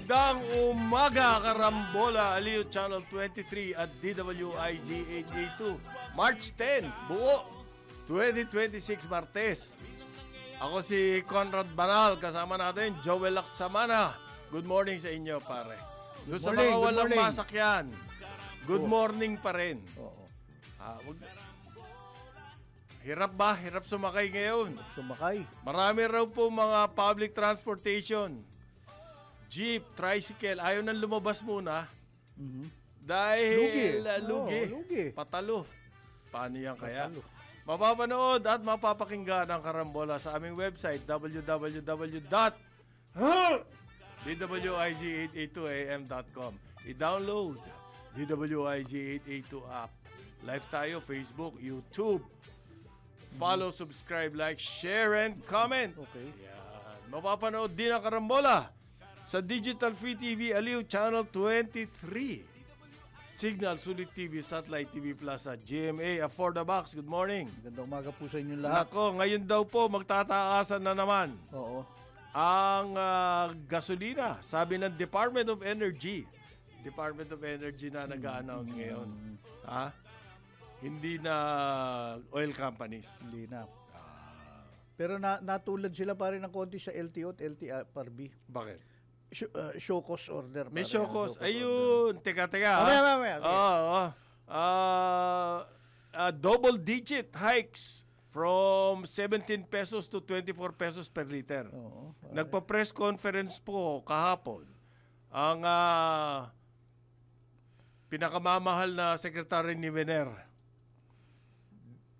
Magandang umaga, Karambola, Aliw Channel 23 at DWIZ 882. March 10, buo, 2026 Martes. Ako si Conrad Banal, kasama natin Joel Laksamana. Good morning sa inyo, pare. Doon sa mga walang masakyan, good morning pa rin. Oo. Hirap ba? Hirap sumakay ngayon. Sumakay. Marami raw po mga public transportation. Jeep, tricycle, ayaw nang lumabas muna. Dahil lugi. Lugi. Patalo. Paano yan kaya? Mapapanood at mapapakinggan ang Karambola sa aming website www.dwiz882am.com. I-download DWIZ882 app. Live tayo, Facebook, YouTube. Follow, subscribe, like, share, and comment. Okay. Yan. Mapapanood din ang Karambola sa Digital Free TV, Aliw Channel 23. Signal, Sulit TV, Satellite TV Plus at GMA, For the Box. Good morning. Magandang umaga po sa inyo lahat. Nako, ngayon daw po magtataasan na naman Oo. ang gasolina. Sabi ng Department of Energy. Department of Energy na nag-a-announce ngayon. Ha? Hindi na oil companies. Hindi na. Pero natulad sila pa rin ng konti sa LTO at LTFRB. Bakit? Show cause order. May pare. show cause. Ayun. Teka. Mamaya. Oo. Double digit hikes from 17 pesos to 24 pesos per liter. Oo. Nagpa-press conference po kahapon ang pinakamamahal na sekretary ni Vener.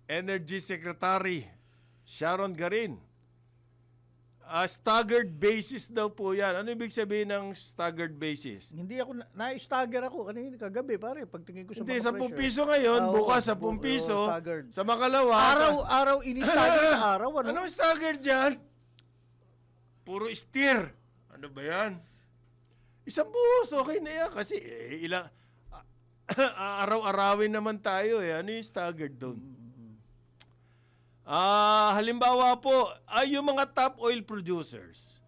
Energy Secretary Sharon Garin. Staggered basis daw po yan. Ano ibig sabihin ng staggered basis? Hindi ako, na-stagger ako kanina kagabi pare. Pagtingin ko sa Hindi, mga 10 pressure. piso ngayon, Oo, bukas 10 piso. staggered. Sa makalawa. Araw ini-stagger sa araw. Ano? Anong staggered dyan? Puro steer. Ano ba yan? Isang buhos, okay na yan. Kasi ilang araw-arawin naman tayo eh. Ano yung staggered doon? Halimbawa po, yung mga top oil producers,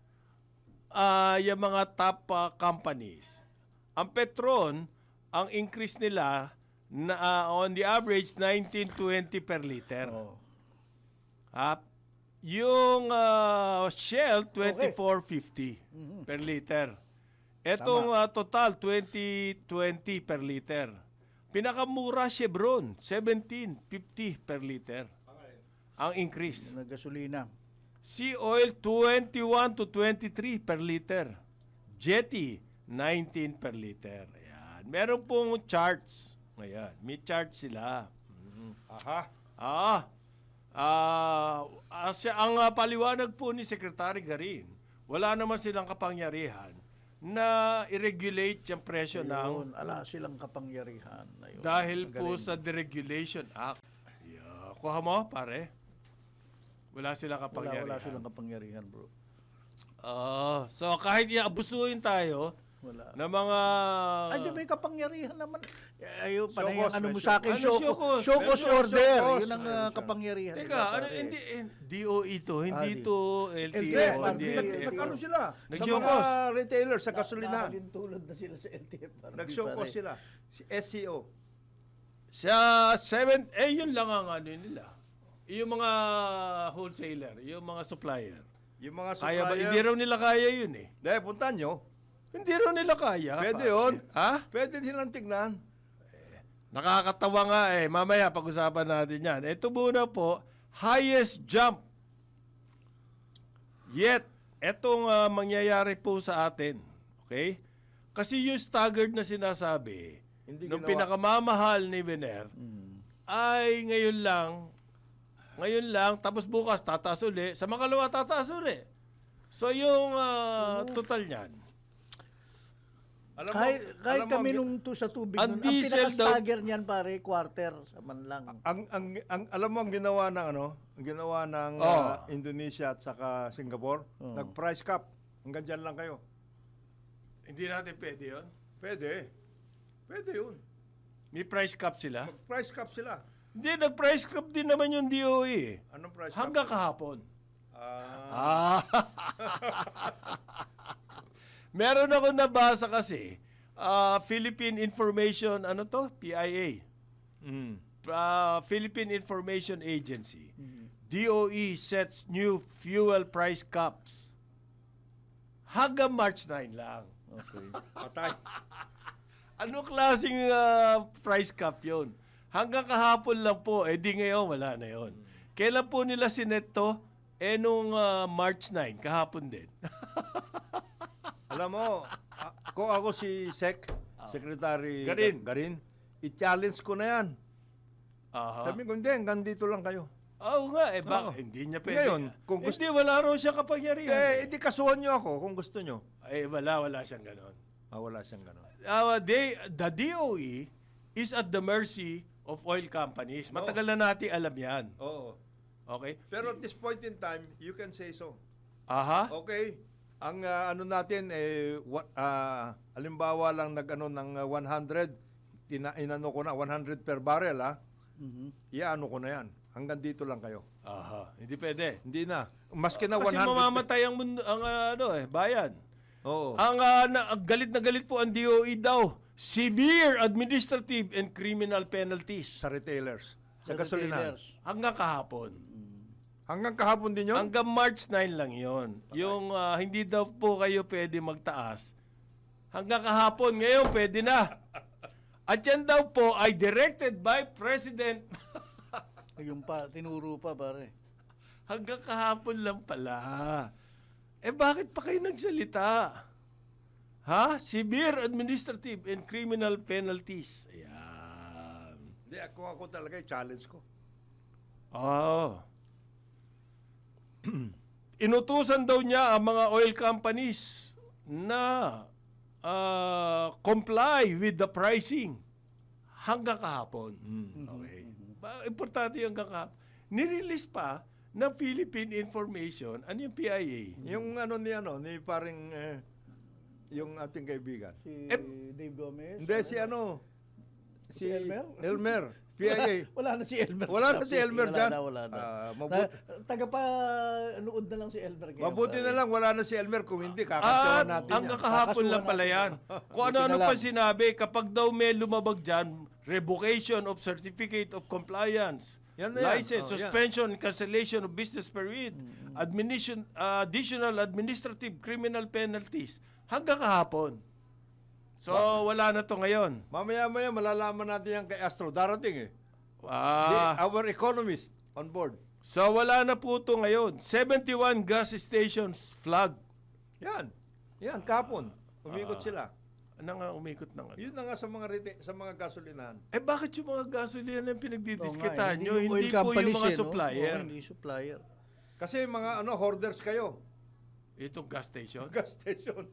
yung mga top companies, ang Petron, ang increase nila na on the average 19.20 per liter. Oo. Yung Shell 24.50 per liter. Etong Total 20.20 per liter. Pinakamura Chevron 17.50 per liter. Ang increase. Na gasolina. Sea oil 21 to 23 per liter. Jetty 19 per liter. Ayan. Meron pong charts. Ayan. May charts sila. Ang paliwanag po ni Secretary Garin, wala naman silang kapangyarihan na i-regulate yung presyo ng Ala silang kapangyarihan. Ayun. dahil po sa Deregulation Act. Yeah. Kuha mo, pare. Wala silang kapangyarihan. Wala silang kapangyarihan, bro. So kahit i-abusuhin tayo Wala. ng mga... Ay, di may kapangyarihan naman. Ayaw, Show panay cause, ano may mo show sa akin, cause. show Ano show cause? show cause Meron order. show cause. Yun ang kapangyarihan. Teka, ano, hindi, DOE to, hindi di- to LTO, LTO, hindi LTO. Nag-ano sila? Sa Nag-show mga cause. retailers sa gasolinahan. Tulad na sila sa LTF. Nag-show cause sila. Si SCO. Sa 7, yun lang ang ano nila. Yung mga wholesaler, yung mga supplier. Yung mga Kaya ba? supplier. Hindi raw nila kaya yun eh. Dahil puntan nyo. Hindi raw nila kaya. Pwede pare. yun. Ha? Pwede silang tignan. Nakakatawa nga eh. Mamaya pag-usapan natin yan. Ito muna po, highest jump. Yet, etong mangyayari po sa atin. Okay? Kasi yung staggered na sinasabi, Hindi nung ginawa. pinakamamahal ni Vener, ay ngayon lang, tapos bukas tataas uli, sa makalawa tataas uli. So yung total niyan, Alam mo, Kahit alam mo, kami ang- nung sa tubig ang nun, ang diesel daw- pinaka-stagger niyan pare, quarter sa man lang. alam mo ang ginawa ng Indonesia at saka Singapore, nag-price cap. Hanggang dyan lang kayo. hindi natin pwede yun. Pwede. Pwede yun. May price cap sila. Mag-price cap sila. Hindi, nag-price cap din naman yung DOE. Anong price Hanggang cap? kahapon. Ah, Meron ako nabasa kasi, Philippine Information, ano to? PIA. Mm. Philippine Information Agency. DOE sets new fuel price caps. Hanggang March 9 lang. Okay. Patay. Ano klaseng price cap yon? Hanggang kahapon lang po, di ngayon wala na yon. Kailan po nila sinet to? Nung March 9, kahapon din. Alam mo, kung ako si Secretary Garin. i-challenge ko na yan. Aha. Sabi ko, hindi, hanggang dito lang kayo. Oo nga, Oo. hindi niya pwede. Ngayon, kung gusto- Hindi, wala raw siya kapangyarihan. Edi kasuhan nyo ako kung gusto nyo. Wala siyang ganon. Wala siyang gano'n. The DOE is at the mercy of oil companies. Matagal na natin alam yan. Oo. Okay? Pero at this point in time, you can say so. Aha. Okay. Ang ano natin, halimbawa lang nag-ano ng 100, inano ko na, 100 per barrel, ha? Iano ko na yan. Hanggang dito lang kayo. Aha. Hindi pwede. Hindi na. Maski na Kasi 100. mamamatay ang mundo, bayan. Oo. Ang galit na galit po ang DOE daw. Severe administrative and criminal penalties. Sa retailers. Sa Sa gasolinahan. retailers. Hanggang kahapon. Hanggang kahapon din yun? Hanggang March 9 lang yon. Yung hindi daw po kayo pwede magtaas. Hanggang kahapon, ngayon pwede na. At yan daw po ay directed by President. Ayun pa, tinuro pa pare. Hanggang kahapon lang pala. Bakit pa kayo nagsalita? Ha? Severe administrative and criminal penalties. Ayan. Hindi, ako talaga challenge ko. Oh. Inutusan daw niya ang mga oil companies na comply with the pricing hanggang kahapon. Okay. Importante yung hanggang kahapon. Nirelease pa ng Philippine Information, ano yung PIA? Yung ni paring yung ating kaibigan. Si Dave Gomez. Hindi, si Si Elmer? Elmer. PIA. Wala na si Elmer. Wala na si Elmer dyan. Wala na. Mabuti. Taga pa, nood na lang si Elmer. ngayon, Mabuti pare. na lang, wala na si Elmer. Kung hindi, kakasuhan natin hanggang yan. kahapon lang Kakasuhan pala natin yan. Kung Buti ano-ano na pa lang. sinabi, kapag daw may lumabag dyan, revocation of certificate of compliance, Yan na yan. license, Oh, yan. suspension, cancellation of business permit, additional administrative criminal penalties, hanggang kahapon. So, wala na to ngayon. Mamaya-maya, malalaman natin yan kay Astro. Darating eh. Our economist on board. So, wala na po to ngayon. 71 gas stations flag. Yan. Yan, kapon. Umikot sila. Ano nga umikot ng ano? Yun na nga sa mga sa mga gasolinahan. Bakit yung mga gasolina yung Oo pinagdidiskitahan nga, nyo? yung oil Hindi po yung companies mga no? supplier. Oo, hindi supplier. Kasi mga hoarders kayo. Itong gas station. Gas station.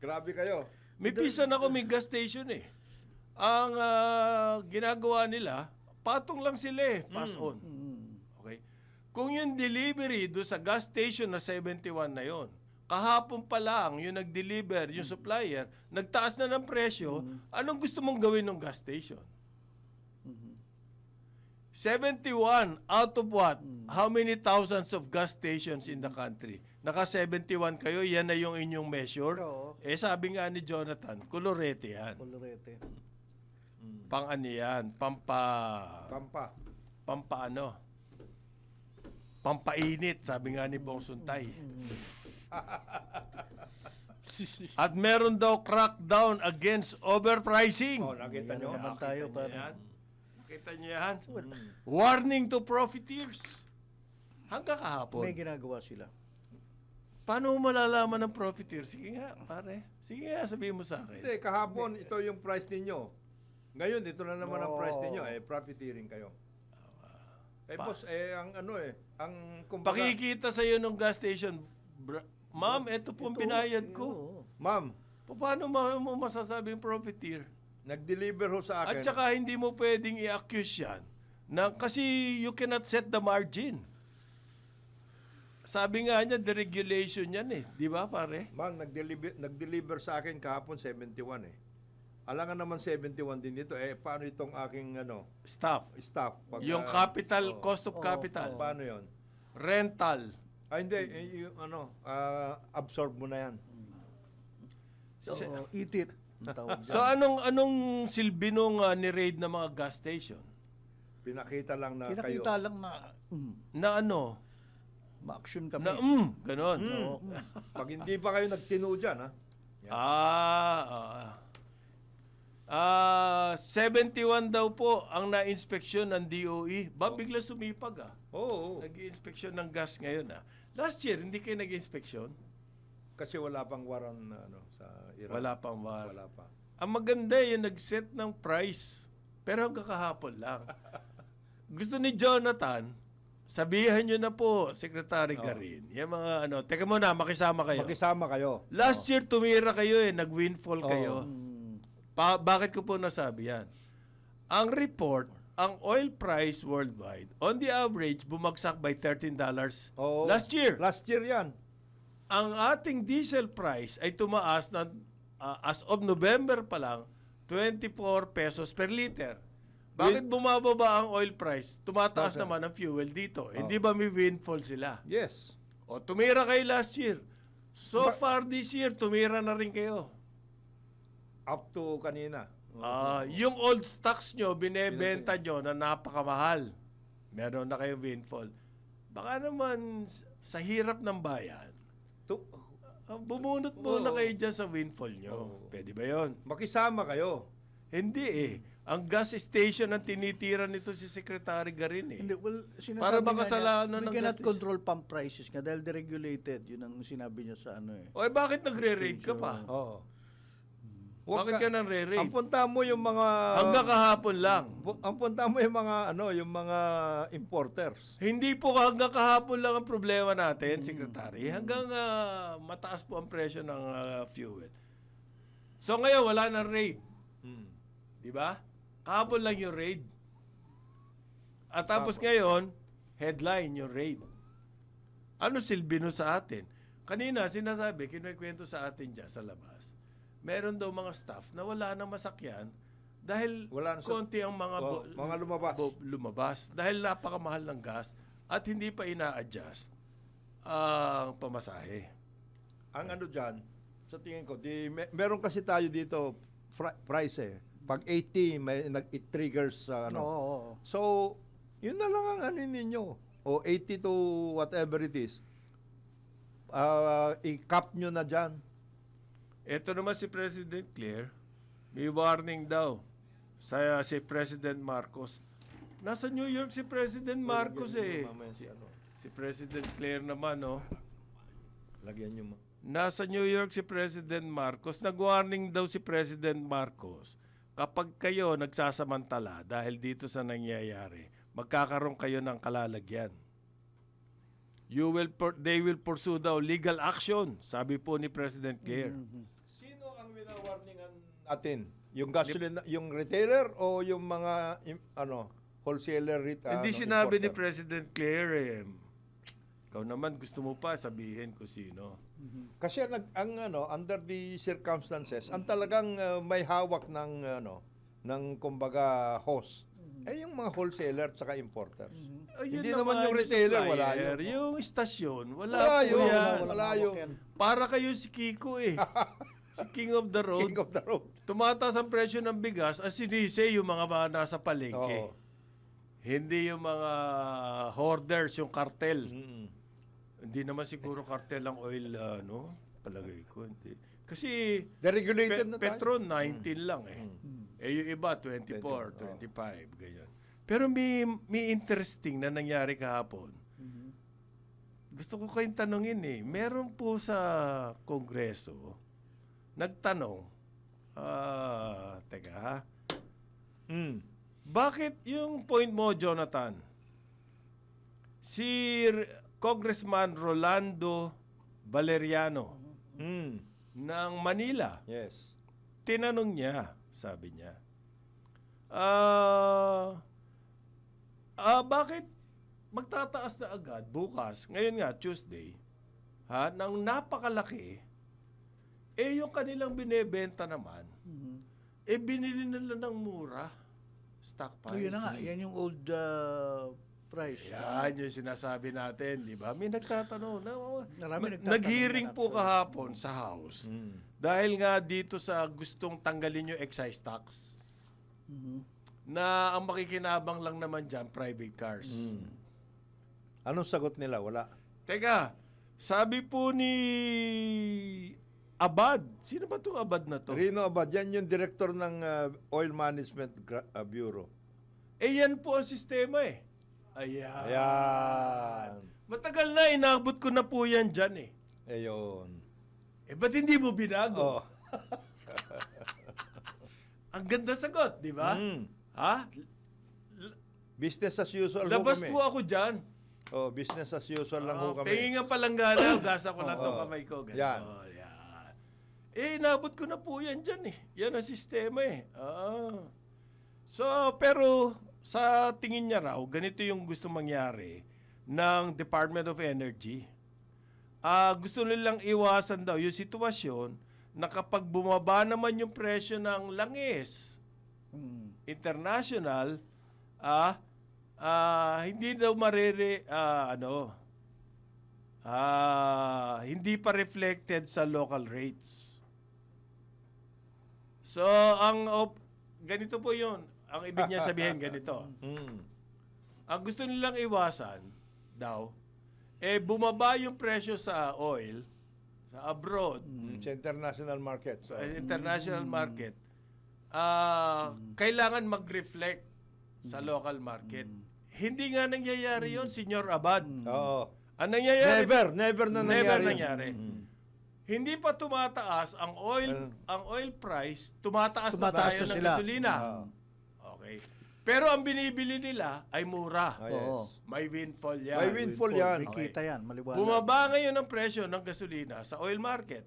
Grabe kayo. May pisan ako may gas station eh. Ang ginagawa nila, patong lang sila eh, pass on. Okay? Kung yung delivery do sa gas station na 71 na yon, kahapon pa lang yung nag-deliver, yung supplier, nagtaas na ng presyo, anong gusto mong gawin ng gas station? 71 out of what? How many thousands of gas stations in the country? Naka 71 kayo, yan na yung inyong measure. Oo. Sabi nga ni Jonathan, kolorete yan. Colorete. Pang ano yan? Pampa. Pampaano? Pampainit, sabi nga ni Bong Suntay. At meron daw crackdown against overpricing. Nakita nyo? naman tayo, Nakita niyo pare. yan? Nakita niyo yan? Warning to profiteers. Hanggang kahapon. May ginagawa sila. Paano mo malalaman ng profiteer? Sige nga, pare. Sige nga, sabihin mo sa akin. Hindi, kahapon, ito yung price ninyo. Ngayon, ito na naman ang price ninyo. Profiteering kayo. Boss, ang kumbaga, Pakikita sa'yo ng gas station, ma'am, ito po ang binayad ko. Oo. ma'am, Paano mo masasabing profiteer? nag-deliver ho sa akin. At saka hindi mo pwedeng i-accuse yan kasi you cannot set the margin. Sabi nga niya, deregulation yan eh. Di ba, pare? Ma'am, nag-deliver sa akin kahapon 71 eh. Alangan naman 71 din dito. Paano itong aking Staff. staff? Pag, Yung capital, cost of capital. Paano yon? Rental. Hindi. Yung absorb mo na yan. So, eat it. Ang tawag So dyan. anong silbi nung ni-raid na mga gas station? Pinakita lang na Kinakita kayo. lang na Na ano? ma-action kami. Na ganon. Oo. Pag hindi pa kayo nagtino dyan, ha? 71 daw po ang na-inspeksyon ng DOE. Bigla sumipag Oo. Nag-inspeksyon ng gas ngayon Last year, hindi kayo nag-inspeksyon? Kasi wala pang waran na sa Iran. Wala pang war. Wala pa. Ang maganda yung nag-set ng price. Pero hanggang kahapon lang. Gusto ni Jonathan, sabihan nyo na po, Secretary Garin. Yung mga teka muna, makisama kayo. Makisama kayo. Last year, tumira kayo nag-windfall kayo. Mm. Bakit ko po nasabi yan? Ang report, ang oil price worldwide, on the average, bumagsak by $13 Oo. last year. Last year yan. Ang ating diesel price ay tumaas na as of November pa lang, 24 pesos per liter. Bakit bumababa ang oil price? Tumataas naman ang fuel dito. Hindi ba may windfall sila? Yes. O tumira kayo last year. So far this year, tumira na rin kayo. Up to kanina. Yung old stocks nyo, binebenta nyo na napakamahal. Meron na kayong windfall. Baka naman sa hirap ng bayan, bumunot muna kayo dyan sa windfall nyo. Pwede ba yon? Makisama kayo. Hindi Ang gas station ang tinitira nito si Secretary Garin Hindi, well, sinasabi Para nga makasalanan niya, ng we cannot gas control pump prices nga dahil deregulated. Yun ang sinabi niya sa O bakit nagre-raid ka pa? Oo. Bakit ka nang re-raid? Ang punta mo yung mga Hanggang kahapon lang. ang punta mo yung mga yung mga importers. Hindi po hanggang kahapon lang ang problema natin, Secretary. Hanggang mataas po ang presyo ng fuel. So ngayon, wala nang raid. Di ba? Kahapon lang yung raid. At tapos ngayon, headline yung raid. Ano silbi nun sa atin? Kanina, sinasabi, kinukwento sa atin dyan sa labas. Meron daw mga staff na wala nang masakyan dahil Wala na konti ang mga, mga lumabas. lumabas. Dahil napakamahal ng gas at hindi pa ina-adjust ang pamasahe. Ang dyan, sa tingin ko, meron kasi tayo dito price Pag 80, it triggers Oo. So, yun na lang ang ninyo. O 80 to whatever it is. I-cap nyo na dyan. Ito naman si President Claire, may warning daw sa si President Marcos. Nasa New York si President Marcos Si President Claire naman, Lagyan nyo. Nasa New York si President Marcos. Nag-warning daw si President Marcos. Kapag kayo nagsasamantala dahil dito sa nangyayari, magkakaroon kayo ng kalalagyan. They will pursue daw legal action, sabi po ni President Claire. Sino ang wina-warningan natin? Yung gasoline, yung retailer o yung mga wholesaler Hindi sinabi ni President Claire Ikaw naman gusto mo pa sabihin ko sino. Kasi under the circumstances, ang talagang may hawak ng kumbaga host. Yung mga wholesaler at saka importers. Ayun Hindi naman yung retailer, supplier. wala yun. Yung istasyon, wala Wala po yun. yan. Wala yun. Para kayo si Kiko si King of the Road. King of the road. Tumataas ang presyo ng bigas, sinise yung mga nasa palengke. Oo. Hindi yung mga hoarders, yung cartel. Mm. Hindi naman siguro cartel ang oil, palagay ko. Hindi. Kasi Deregulated na tayo. Petron 19 lang yung iba 24, 25, ganyan. Pero may interesting na nangyari kahapon. Gusto ko kayong tanungin meron po sa Kongreso, nagtanong, teka bakit yung point mo, Jonathan, si Congressman Rolando Valeriano ng Manila, Yes. tinanong niya, sabi niya, bakit magtataas na agad bukas, ngayon nga, Tuesday, ng napakalaki, yung kanilang binebenta naman, binili nila ng mura, stockpile. Yun na nga, yan yung old price. Yan yung sinasabi natin, di ba? May nagtatanong. Marami nagtatanong Nag-hearing na po kahapon sa House dahil nga dito sa gustong tanggalin yung excise tax na ang makikinabang lang naman dyan, private cars. Anong sagot nila? Wala. Teka, sabi po ni Abad, sino ba itong Abad na to? Rino Abad, yan yung director ng Oil Management Bureau. Yan po ang sistema eh. Ayan. Ayan. Matagal na, inabot ko na po yan dyan eh. Ayun. Ba't hindi mo binago? Oh. Ang ganda sagot, di ba? Ha? Business as usual Labas ho kami. po ako dyan. Oh, business as usual lang ho kami. Pingin nga palanggana, gasa ko na itong Oo. kamay ko. Ganun. Yan. Yan. Inabot ko na po yan dyan eh. Yan ang sistema eh. So, pero sa tingin niya raw, ganito yung gusto mangyari ng Department of Energy. Gusto nilang iwasan daw yung sitwasyon na kapag bumaba naman yung presyo ng langis international, hindi daw hindi pa reflected sa local rates. So, ganito po yun. Ang ibig niya sabihin, ganito. Ang gusto nilang iwasan daw, bumaba yung presyo sa oil, sa abroad, Sa international market. So, sa international market, kailangan mag-reflect sa local market. Hindi nga nangyayari yun, Senyor Abad. oo. Ang nangyayari, Never na never nangyari. nangyari. Hindi pa tumataas ang oil price, tumataas na Tumataas tayo na ng sila. gasolina. Okay. Pero ang binibili nila ay mura. Ah, yes. Oo. May windfall yan. May windfall yan. May kita yan, maliwanag. Bumaba ngayon ang presyo ng gasolina sa oil market.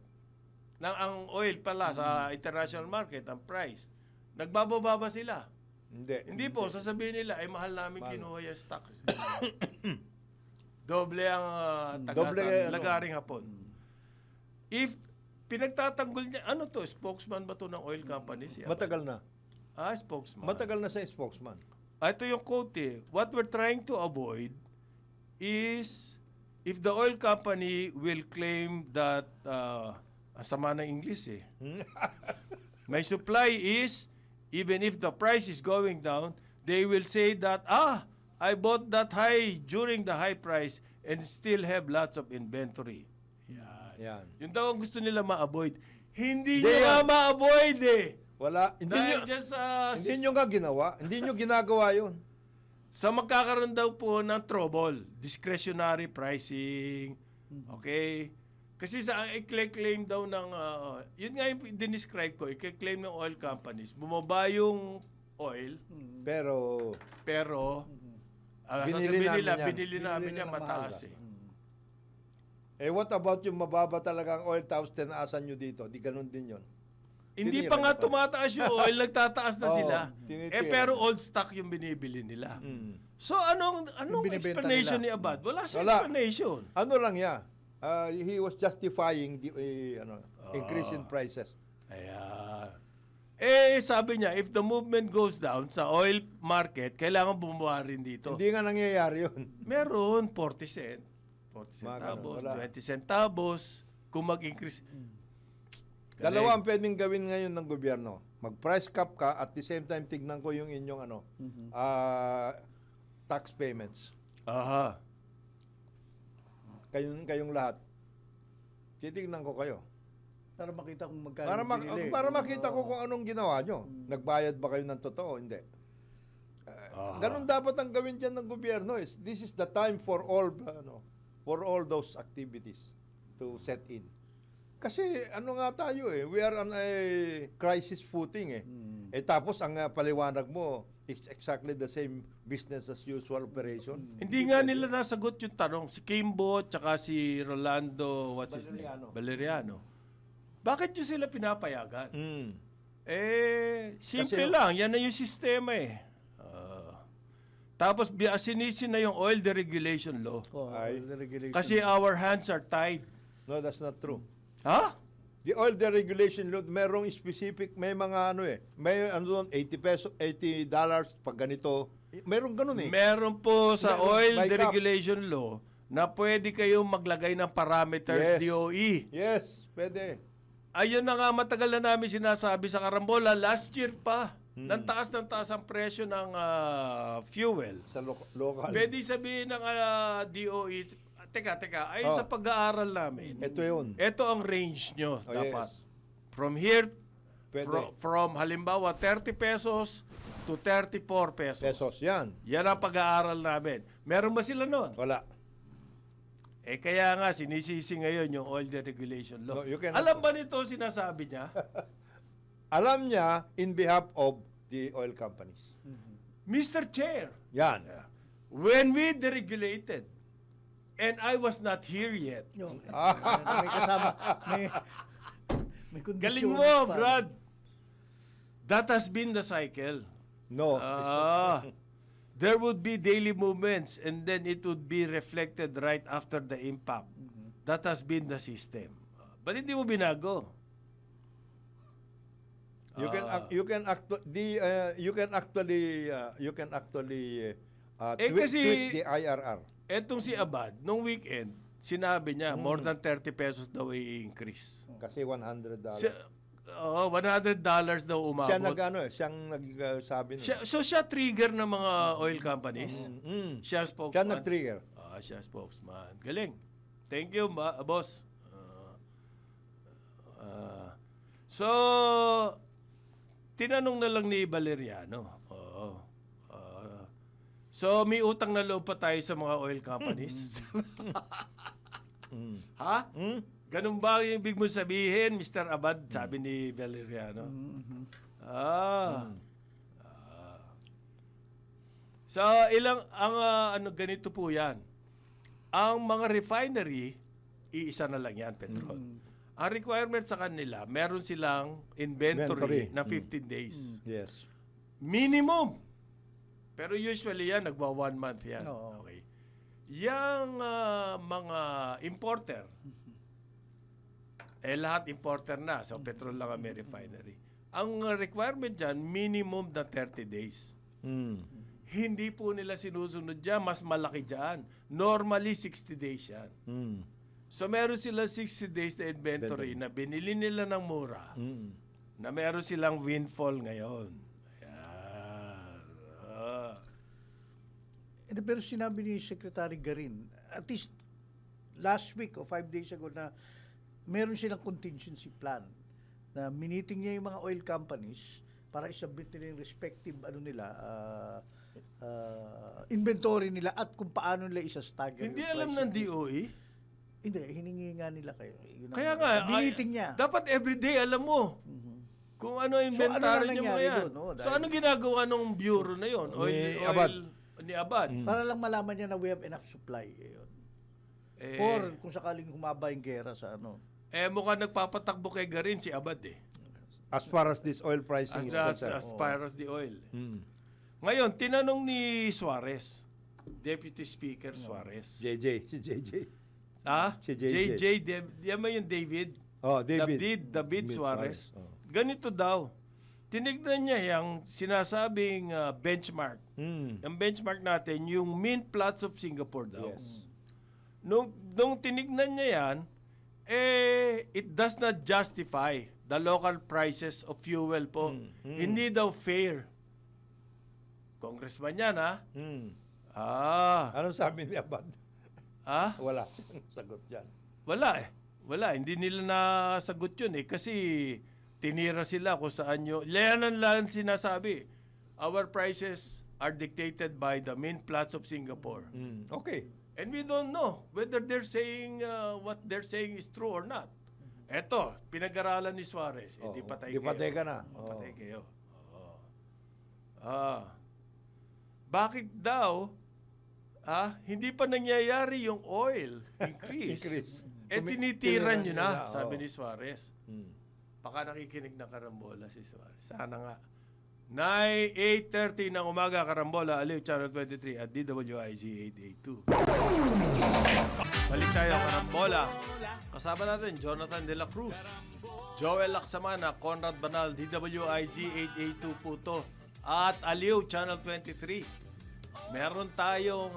Ang oil pala sa international market, ang price. Nagbababa ba sila? Hindi po, sasabihin nila, ay mahal namin kinuha yung stock. Doble ang Doble, tagasan, lagaring hapon. If pinagtatanggol niya, ano to, spokesman ba to ng oil company siya? Matagal na. Spokesman. Matagal na sa spokesman. Ito yung quote eh. What we're trying to avoid is if the oil company will claim that, ang sama ng English eh. My supply is, even if the price is going down, they will say that, I bought that high during the high price and still have lots of inventory. Yan. Yun daw ang gusto nila ma-avoid. Hindi Hindi nyo nga yan. ma-avoid eh. Wala. Hindi Dahil nyo, dyan sa, hindi nyo nga ginawa. Hindi nyo ginagawa yun. sa magkakaroon daw po ng trouble, discretionary pricing, okay? Kasi sa i-claim daw ng, yun nga yung dinescribe ko, i-claim ng oil companies, bumaba yung oil, Pero, pero, Binili sasabihin namin nila, yan. binili namin yan ng mahal. mataas eh. what about yung mababa talaga ang oil tapos tinaasan nyo dito? Di ganun din yun. Hindi Tinira pa nga nyo pa. tumataas yung oil, nagtataas na Oo, sila. tinitira. Pero old stock yung binibili nila. So anong binibenta explanation nila. ni Abad? Wala siyang Wala. explanation. Ano lang yan? He was justifying the increase in prices. Ayan. Sabi niya, if the movement goes down sa oil market, kailangan bumaba rin dito. Hindi nga nangyayari yun. Meron 40 cent, 40 centavos, Wala. 20 centavos kung mag-increase. Dalawa ang pwedeng gawin ngayon ng gobyerno. Mag-price cap ka at the same time tignan ko yung inyong tax payments. Aha. Kayong lahat. Titignan ko kayo. Para makita kung magkano binili. Para makita ko kung anong ginawa nyo. Nagbayad ba kayo ng totoo? Hindi. Ganun dapat ang gawin dyan ng gobyerno. This is the time for all those activities to set in. Kasi ano nga tayo we are on a crisis footing tapos ang paliwanag mo, it's exactly the same business as usual operation. Hindi nga nila nasagot yung tanong. Si Kimbo tsaka si Rolando, what's his name? Valeriano. Bakit nyo sila pinapayagan? Simple Kasi- lang. Yan na yung sistema eh. Tapos sinisi na yung oil deregulation law. Oh, Ay. the regulation. Kasi our hands are tied. No, that's not true. Ha? The oil deregulation law, merong specific, may mga ano eh, may ano doon, $80 pag ganito. Merong ganun eh. Meron po sa Meron, oil by cap. deregulation law na pwede kayong maglagay ng parameters Yes. DOE. Yes, pwede. Ayun na nga matagal na namin sinasabi sa Karambola, last year pa. Nang taas ang presyo ng fuel. Sa local. Pwede sabihin ng DOE, teka, ayon Oh. sa pag-aaral namin, Ito yun. ito ang range nyo Oh, dapat. yes. From here, Pwede. from halimbawa 30 pesos to 34 pesos. Pesos, yan. Yan ang pag-aaral namin. Meron ba sila nun? Wala. Kaya nga, sinisisi ngayon yung oil deregulation law. No, you cannot- Alam ba nito sinasabi niya? Alam niya in behalf of the oil companies. Mr. Chair, Yan. when we deregulated, and I was not here yet, Yung, may kasama, may kondisyon. galing mo, Brad. That has been the cycle. No. it's not. There would be daily movements and then it would be reflected right after the impact. That has been the system. But hindi mo binago. You can actually kasi- tweet the IRR. Etong si Abad, nung weekend, sinabi niya, more than 30 pesos daw i-increase. Kasi $100. $100 daw umabot. Siyang nagsabi nun. Siya trigger ng mga oil companies. Siya spokesman. Siya nag-trigger. Siya spokesman. Galing. Thank you, boss. So, tinanong na lang ni Valeriano. So, may utang na loob pa tayo sa mga oil companies. Ha? Ganun ba yung ibig mo sabihin, Mr. Abad? Sabi ni Valeriano. So, ganito po yan. Ang mga refinery, iisa na lang yan, petrol. Ang requirement sa kanila, meron silang inventory na 15 days. Yes. Minimum. Pero usually yan, nagwa 1 month yan. Oo. Okay. Yang mga importer, lahat importer na. So, petrol lang ang may refinery. Ang requirement dyan, minimum na 30 days. Hindi po nila sinusunod dyan. Mas malaki dyan. Normally, 60 days yan. So, meron sila 60 days na inventory na binili nila ng mura na meron silang windfall ngayon. Pero sinabi ni Secretary Garin, at least last week o 5 days ago na meron silang contingency plan na miniting niya yung mga oil companies para isubmit nila yung respective inventory nila at kung paano nila isa-stagger. Hindi yung alam price ng increase. DOE? Hindi, hiningi nga nila kayo. Yun ang- Kaya nga, miniting niya. dapat everyday alam mo kung ano ang inventory na niya mga nangyari yan. doon, no? So, ano ginagawa ng bureau na yon? Ni Abad. Ni Abad. Para lang malaman niya na we have enough supply. Yun. Or kung sakaling humaba yung gera sa ano. Mukhang nagpapatakbo kay Garin si Abad eh. As far as this oil pricing is As concerned. far as the oil. Ngayon, tinanong ni Suarez, Deputy Speaker Suarez. JJ. Si JJ. Si JJ. Yan ba yung David? Oh, David. David Suarez. Oh. Ganito daw. Tinignan niya yung sinasabing benchmark. Ang benchmark natin, yung mean plots of Singapore daw. Yes. Nung tinignan niya yan, it does not justify the local prices of fuel po. Hindi daw fair. Congressman yan, ha? Anong sabi ni Abad? Wala siyang sagot dyan. Wala. Hindi nila nasagot yun eh. Kasi tinira sila kung saan nyo. Leanan lang sinasabi. Our prices are dictated by the mean plots of Singapore. Okay. And we don't know whether they're saying what they're saying is true or not. Eto, pinag-aralan ni Suarez. Di patay Di kayo. patay ka na. Patay kayo. Bakit daw hindi pa nangyayari yung oil increase? Tinitiran nyo na, sabi ni Suarez. Baka nakikinig ng Karambola si Suarez. Sana nga. 8:30 ng umaga, Karambola, Aliw, Channel 23 at DWIZ 882. Balik tayo, Karambola. Kasama natin, Jonathan De La Cruz. Joel Laksamana, Conrad Banal, DWIZ 882 po to. At Aliw, Channel 23. Meron tayong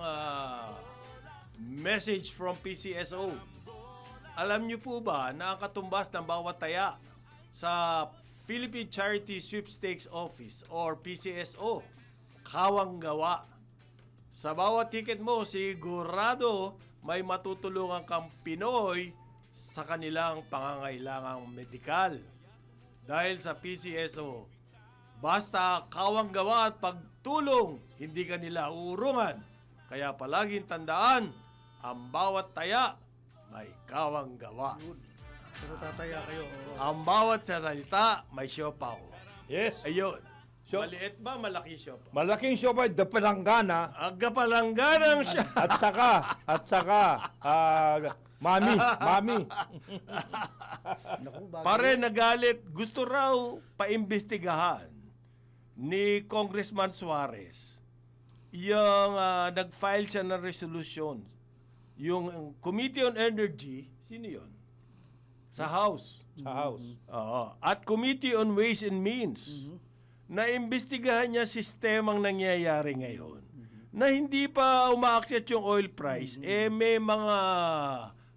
message from PCSO. Alam niyo po ba na ang katumbas ng bawat taya sa Philippine Charity Sweepstakes Office or PCSO, kawang gawa. Sa bawat ticket mo, sigurado may matutulungan kang Pinoy sa kanilang pangangailangang medikal. Dahil sa PCSO, basta kawang gawa at pagtulong, hindi ka nila uurungan. Kaya palaging tandaan, ang bawat taya may kawang gawa. Pero tataya kayo. Oo. Ang bawat salita may siopaw. Yes. Ayun. Sio- Maliit ba, malaki siopaw? Malaking siomay, dapalanggana. Aga palangganang siya. At saka, mami. Naku, bago. Pare nagalit, gusto raw paimbestigahan ni Congressman Suarez yung nag-file siya ng resolution. Yung Committee on Energy, sino yun? Sa House. Sa house. Oo. At Committee on Ways and Means. Na imbestigahan niya sistemang nangyayari ngayon. Na hindi pa umaakyat yung oil price, may mga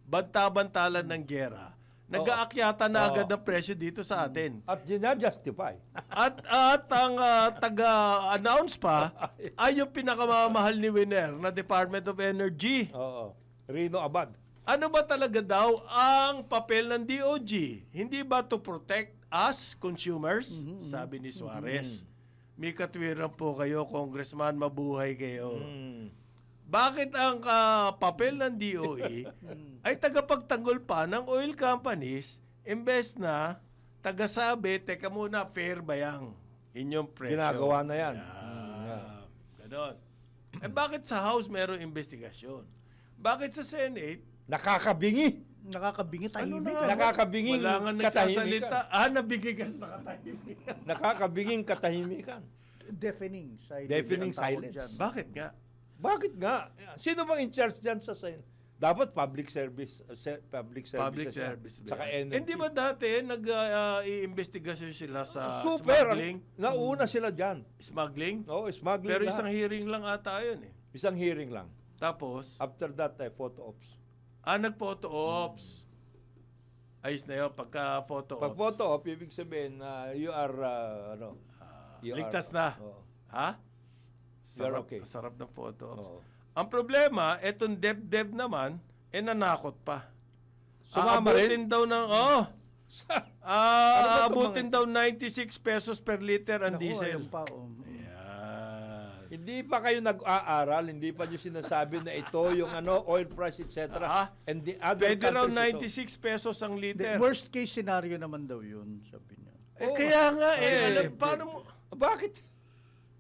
banta-bantalan ng gera. Nag-aakyatan na agad ang presyo dito sa atin. At ginajustify. At ang taga-announce pa ay yung pinakamamahal ni Winer na Department of Energy. Oo. Rino Abad. Ano ba talaga daw ang papel ng DOG? Hindi ba to protect us, consumers? Sabi ni Suarez. May katwiran po kayo, Congressman, mabuhay kayo. Bakit ang papel ng DOE ay tagapagtanggol pa ng oil companies imbes na tagasabi, teka muna, fair ba yang inyong presyo? Ginagawa na yan. Ganon. Eh bakit sa House merong investigasyon? Bakit sa Senate, Nakakabingi. Nakakabingi, tahimik. na? Nakakabinging wala nga nagsasalita? katahimikan. Nabigay ka sa katahimikan. Nakakabinging katahimikan. Deafening silence. Deafening ang tawag silence. dyan. Bakit nga? Bakit nga? Sino bang in charge dyan sa Senate? Dapat public service. Public service. Public service. ba Saka yan? energy. Hindi ba dati nag-iimbestigasyon sila sa Super. smuggling? Nauna sila dyan. Smuggling? Oo, smuggling Pero lahat. isang hearing lang ata yun eh. Isang hearing lang. Tapos, After that, photo ops. nag-photo ops. Ayos na yun, pagka-photo ops. Pag photo op, ibig sabihin na you are, you ligtas are- na. Oo. Ha? You're Sarap, okay. sarap ng photo ops. Oo. Ang problema, etong DepDep naman, nanakot pa. Sumama Aabutin rin? daw ng, ba aabutin daw 96 pesos per liter ang Naku, diesel. ayun pa, oh. Ayan. Hindi pa kayo nag-aaral, hindi pa nyo sinasabi na ito yung oil price, etc. And the other Pwede raw countries 96 pesos ang The liter. worst case scenario naman daw yun, sabi niya. Kaya nga, paano mo, ito. Bakit?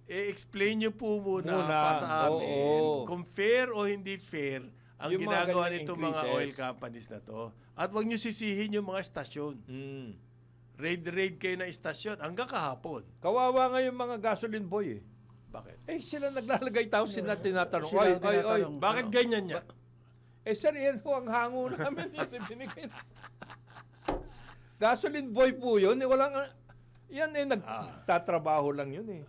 explain nyo po muna, Muna, pa sa amin oo. kung fair o hindi fair ang Yung mga ginagawa ganyang nitong mga increases. oil companies na to. At huwag nyo sisihin yung mga estasyon. Raid kayo na estasyon hanggang kahapon. Kawawa nga yung mga gasoline boy eh. Bakit? Sila naglalagay tao, sila tinatanong. Sila Oy, ang oy, oy. tinatanong. Bakit ganyan niya? Sir, yan ho ang hango namin. Binigay. Gasoline boy po yun. Walang, yan nagtatrabaho lang yun eh.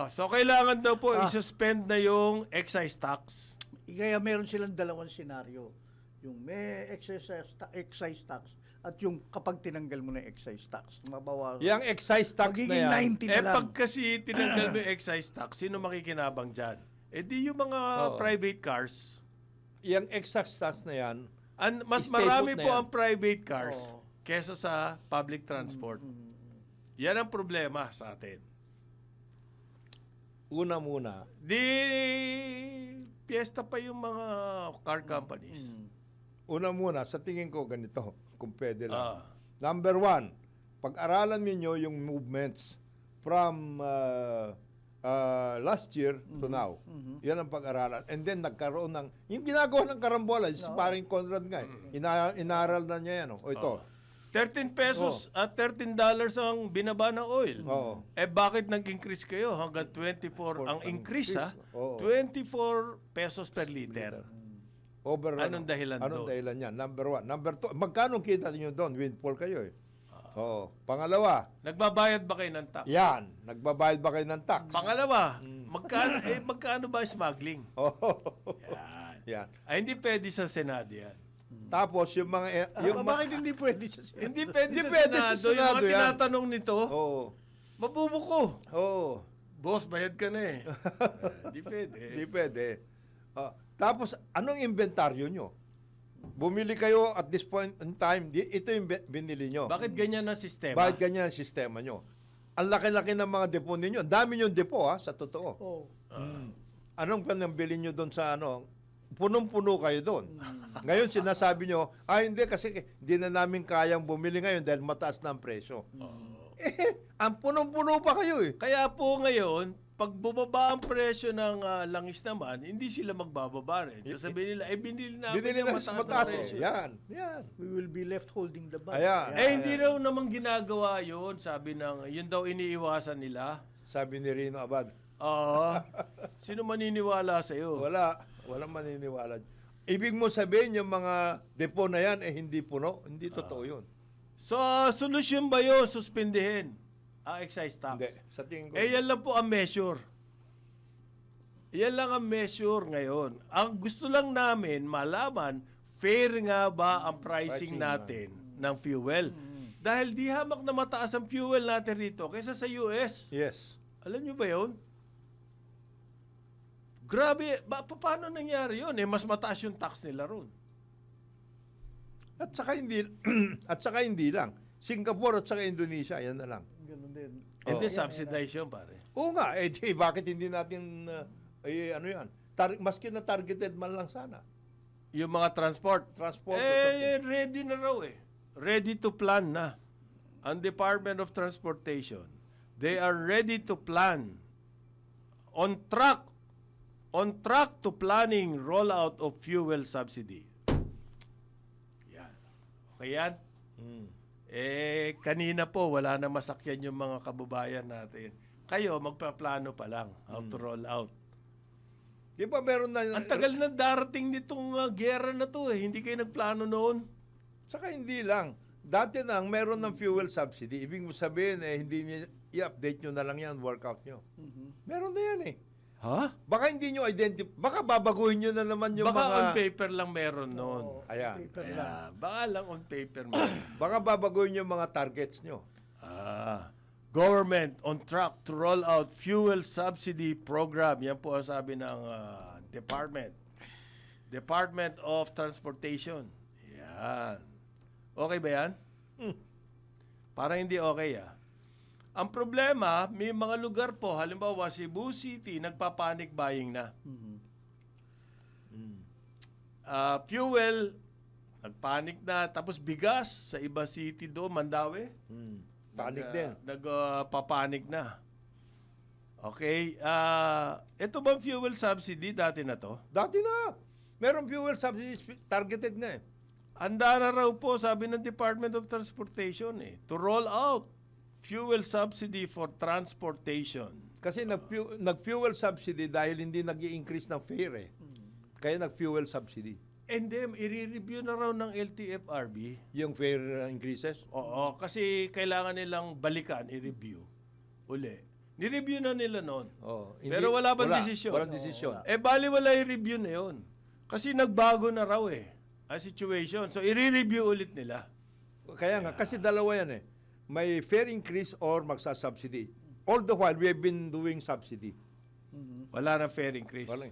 So kailangan daw po i-suspend na yung excise tax. Kaya meron silang dalawang senaryo. Yung may excise tax at yung kapag tinanggal mo na yung excise tax, mabawasan. Yung excise tax magiging na yan. 90 na lang. Pag kasi tinanggal mo yung excise tax, sino makikinabang dyan? Di yung mga Oo. private cars. Yung excise tax na yan, Mas Statehood marami na po yan. ang private cars Oo. kesa sa public transport. Yan ang problema sa atin. una muna, Piyesta pa yung mga car companies. sa tingin ko ganito, kung pwede lang. Ah. Number one, pag-aralan ninyo yung movements from last year to now. Yan ang pag-aralan. And then nagkaroon ng, yung ginagawa ng karambola, si paring Conrad nga, inaral na niya yan. O ito. 13 pesos at $13 ang binaba ng oil. Oo. Bakit nag-increase kayo hanggang 24? Ang increase, Oo. 24 pesos per liter. Over, Anong dahilan Anong doon? dahilan yan? Number one. Number two, magkano kita niyo doon? Windfall kayo eh. Oo. Pangalawa, Nagbabayad ba kayo ng tax? yan, nagbabayad ba kayo ng tax? Pangalawa, magkano ba smuggling? Oo. Yan. Yan. Ay, hindi pwede sa Senado yan. Tapos yung mga Bakit hindi pwede sa Hindi pwede Hindi sa pwede sa Senado. Yung Senado mga yan. tinatanong nito, Oo. mabubuko. Oo. Boss, bayad ka na eh. Hindi pwede. Hindi pwede. Tapos anong inventaryo nyo? Bumili kayo at this point in time, ito yung binili nyo. Bakit ganyan ang sistema? Bakit ganyan ang sistema nyo? Ang laki-laki ng mga depo ninyo. Ang dami yung depo sa totoo. Oh. Anong panambili nyo doon sa punong-puno kayo doon. Ngayon sinasabi nyo, hindi kasi hindi na namin kayang bumili ngayon dahil mataas na ang presyo. Ang punong-puno pa kayo eh. Kaya po ngayon, pag bumaba ang presyo ng langis naman, hindi sila magbababa rin. Sasabihin nila, binili namin Binili yung na mataas na mataas presyo. Yan. Yan. We will be left holding the bag. Ayan. Hindi raw naman ginagawa yun. Sabi yun daw iniiwasan nila. Sabi ni Rino Abad. Oo. Sino maniniwala sa'yo? Walang maniniwala. Ibig mo sabihin yung mga depo na yan hindi puno? Hindi totoo yun. So, solusyon ba yun? Suspindihin ang excise tax? Hindi. Sa tingin ko. Yan lang po ang measure. Yan lang ang measure ngayon. Ang gusto lang namin malaman, fair nga ba ang pricing natin ng fuel? Dahil di hamak na mataas ang fuel natin rito kaysa sa US. Yes. Alam nyo ba yun? Grabe, paano nangyari yun? Mas mataas yung tax nila ron. At saka hindi lang. Singapore at saka Indonesia, yan na lang. Ganun din. Hindi subsidize yun, pare. Oo nga, bakit hindi natin, ano yan, maski na targeted man lang sana. Yung mga transport. Transport or something. Ready na raw eh. Ready to plan na. Ang Department of Transportation, they are ready to plan. On track to planning rollout of fuel subsidy. Yan. Okay yan? Kanina po, wala na masakyan yung mga kababayan natin. Kayo, magpaplano pa lang how to roll out. Di ba meron na... Ang tagal na darating nitong gera na to eh. Hindi kayo nagplano noon. Saka hindi lang. Dati nang meron ng fuel subsidy. Ibig mo sabihin, hindi niya, i-update nyo na lang yan, workout nyo. Meron na yan eh. Ha? Baka hindi nyo baka babaguhin nyo na naman yung Baka mga... on paper lang meron noon. Ayan. Paper lang. Baka lang on paper meron. Baka babaguhin yung mga targets nyo. Government on track to roll out fuel subsidy program. Yan po ang sabi ng Department of Transportation. Yan. Okay ba yan? Parang hindi okay Ang problema, may mga lugar po, halimbawa Cebu City, nagpa-panic buying na. Fuel, nagpanic na. Tapos bigas sa iba city do, Mandawi. Panic din. Nagpapanik na. Okay. Ito bang fuel subsidy dati na to? Dati na. Meron fuel subsidy targeted na eh. Handa na raw po, sabi ng Department of Transportation to roll out fuel subsidy for transportation. Kasi nag-fuel subsidy dahil hindi nag-i-increase ng fare eh. Kaya nag-fuel subsidy. And then, i-review na raw ng LTFRB. Yung fare increases. Oo, kasi kailangan nilang balikan, i-review uli. Ni-review na nila noon. Pero wala bang desisyon? Walang desisyon. Bali wala i-review na yun. Kasi nagbago na raw ang situation. So, i-review ulit nila. Kaya nga, kasi dalawa yan eh. May fare increase or magsa-subsidy. All the while, we have been doing subsidy. Wala na fare increase. Wala.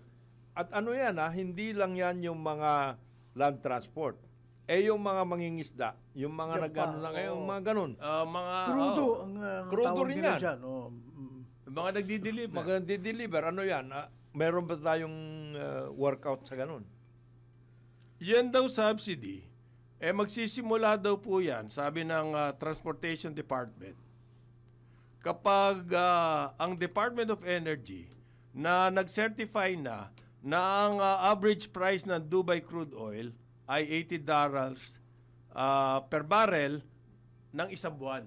At ano yan hindi lang yan yung mga land transport. Yung mga mangingisda, yung mga nagano na ngayon, mga ganun. Mga Crudo ang Crudo tawag rin nila yan. dyan. mga nagdi-deliver. Mag-deliver, ano yan? Meron ba tayong workout sa ganun? Yan daw subsidy. Magsisimula daw po yan, sabi ng Transportation Department. Kapag ang Department of Energy na nag-certify na ang average price ng Dubai crude oil ay $80 per barrel ng isang buwan.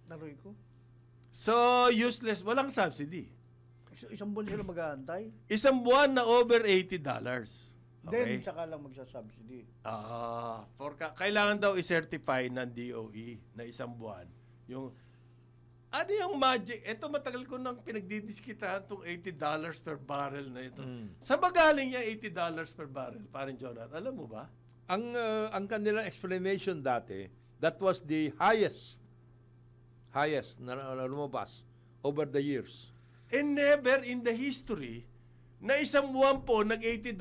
Naroy ko. So, useless. Walang subsidy. Isang buwan sila mag-aantay. Isang buwan na over $80. Then, tsaka lang magsasubsidy. Kailangan daw i-certify ng DOE na isang buwan. Ano yung magic? Ito matagal ko nang pinagdidiskitahan itong $80 per barrel na ito. Sa magaling niya $80 per barrel, parin Jonathan? Alam mo ba? Ang kanilang explanation dati, that was the highest na lumabas over the years. And never in the history na isang buwan po nag-$80.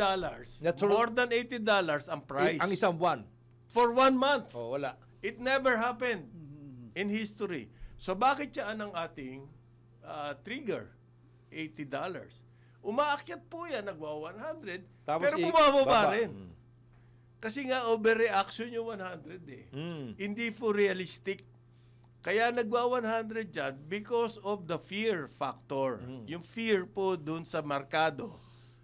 Natural- More than $80 ang price. Ang isang buwan. For 1 month. Oh, wala. It never happened in history. So bakit yan ang ating trigger? $80. Umaakyat po yan, nagwa 100, Tapos pero baba. bumababa rin. Kasi nga overreaction yung 100 eh. Hindi po realistic. Kaya nagwa 100 dyan because of the fear factor. Yung fear po dun sa markado,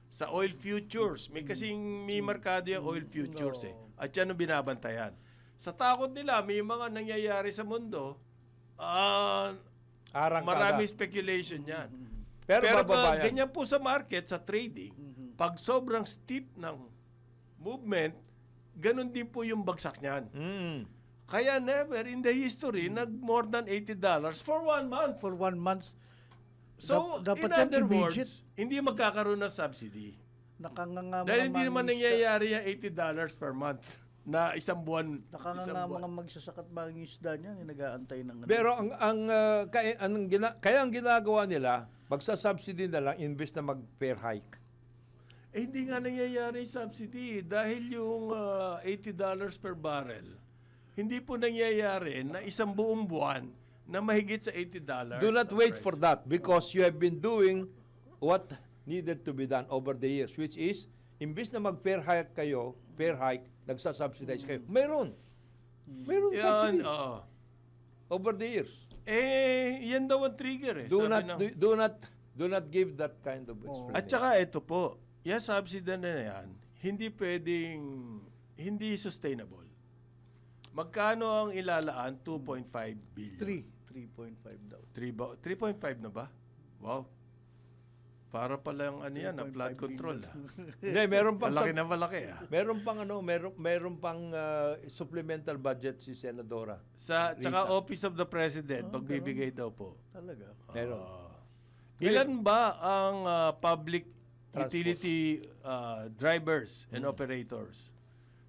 sa oil futures. May markado yung oil futures eh. At yan ang binabantayan. Sa takot nila, may mga nangyayari sa mundo, marami speculation yan. Pero bababa yan. ganyan po sa market, sa trading, pag sobrang steep ng movement, ganun din po yung bagsak niyan. Kaya never in the history nag more than $80 for 1 month. For 1 month, So, dapat in yan other immediate. words, hindi magkakaroon ng subsidy. nakanganga Dahil mga hindi naman mangingisda- nangyayari yung $80 per month na isang buwan. Nakanganga mga magsasakat mangingisda niyan, nag-aantay ng Pero kaya ang ginagawa nila, magsa-subsidy na lang imbes na mag-fair hike. Hindi nga nangyayari yung subsidy dahil yung $80 per barrel, hindi po nangyayari na isang buong buwan na mahigit sa $80. Do not ang wait price. for that because you have been doing what needed to be done over the years, which is, imbes na mag-fair hike kayo, nagsasubsidize kayo. Meron Yan, subsidy oo. over the years. Yan daw ang trigger eh. Do Sabi not, ng- do not give that kind of explanation. At saka ito po, yan subsidy na yan, hindi sustainable. Magkano ang ilalaan? 2.5 billion. 3.5 daw. 3.5 na ba? Wow. Para pala yung ano yan, 3.5 flood control. Hindi, meron pang Malaki na malaki ah. meron pang supplemental budget si Senadora. Tsaka Office of the President, pagbibigay daw po. Talaga. Meron. Ilan ba ang public Transport. utility drivers and operators?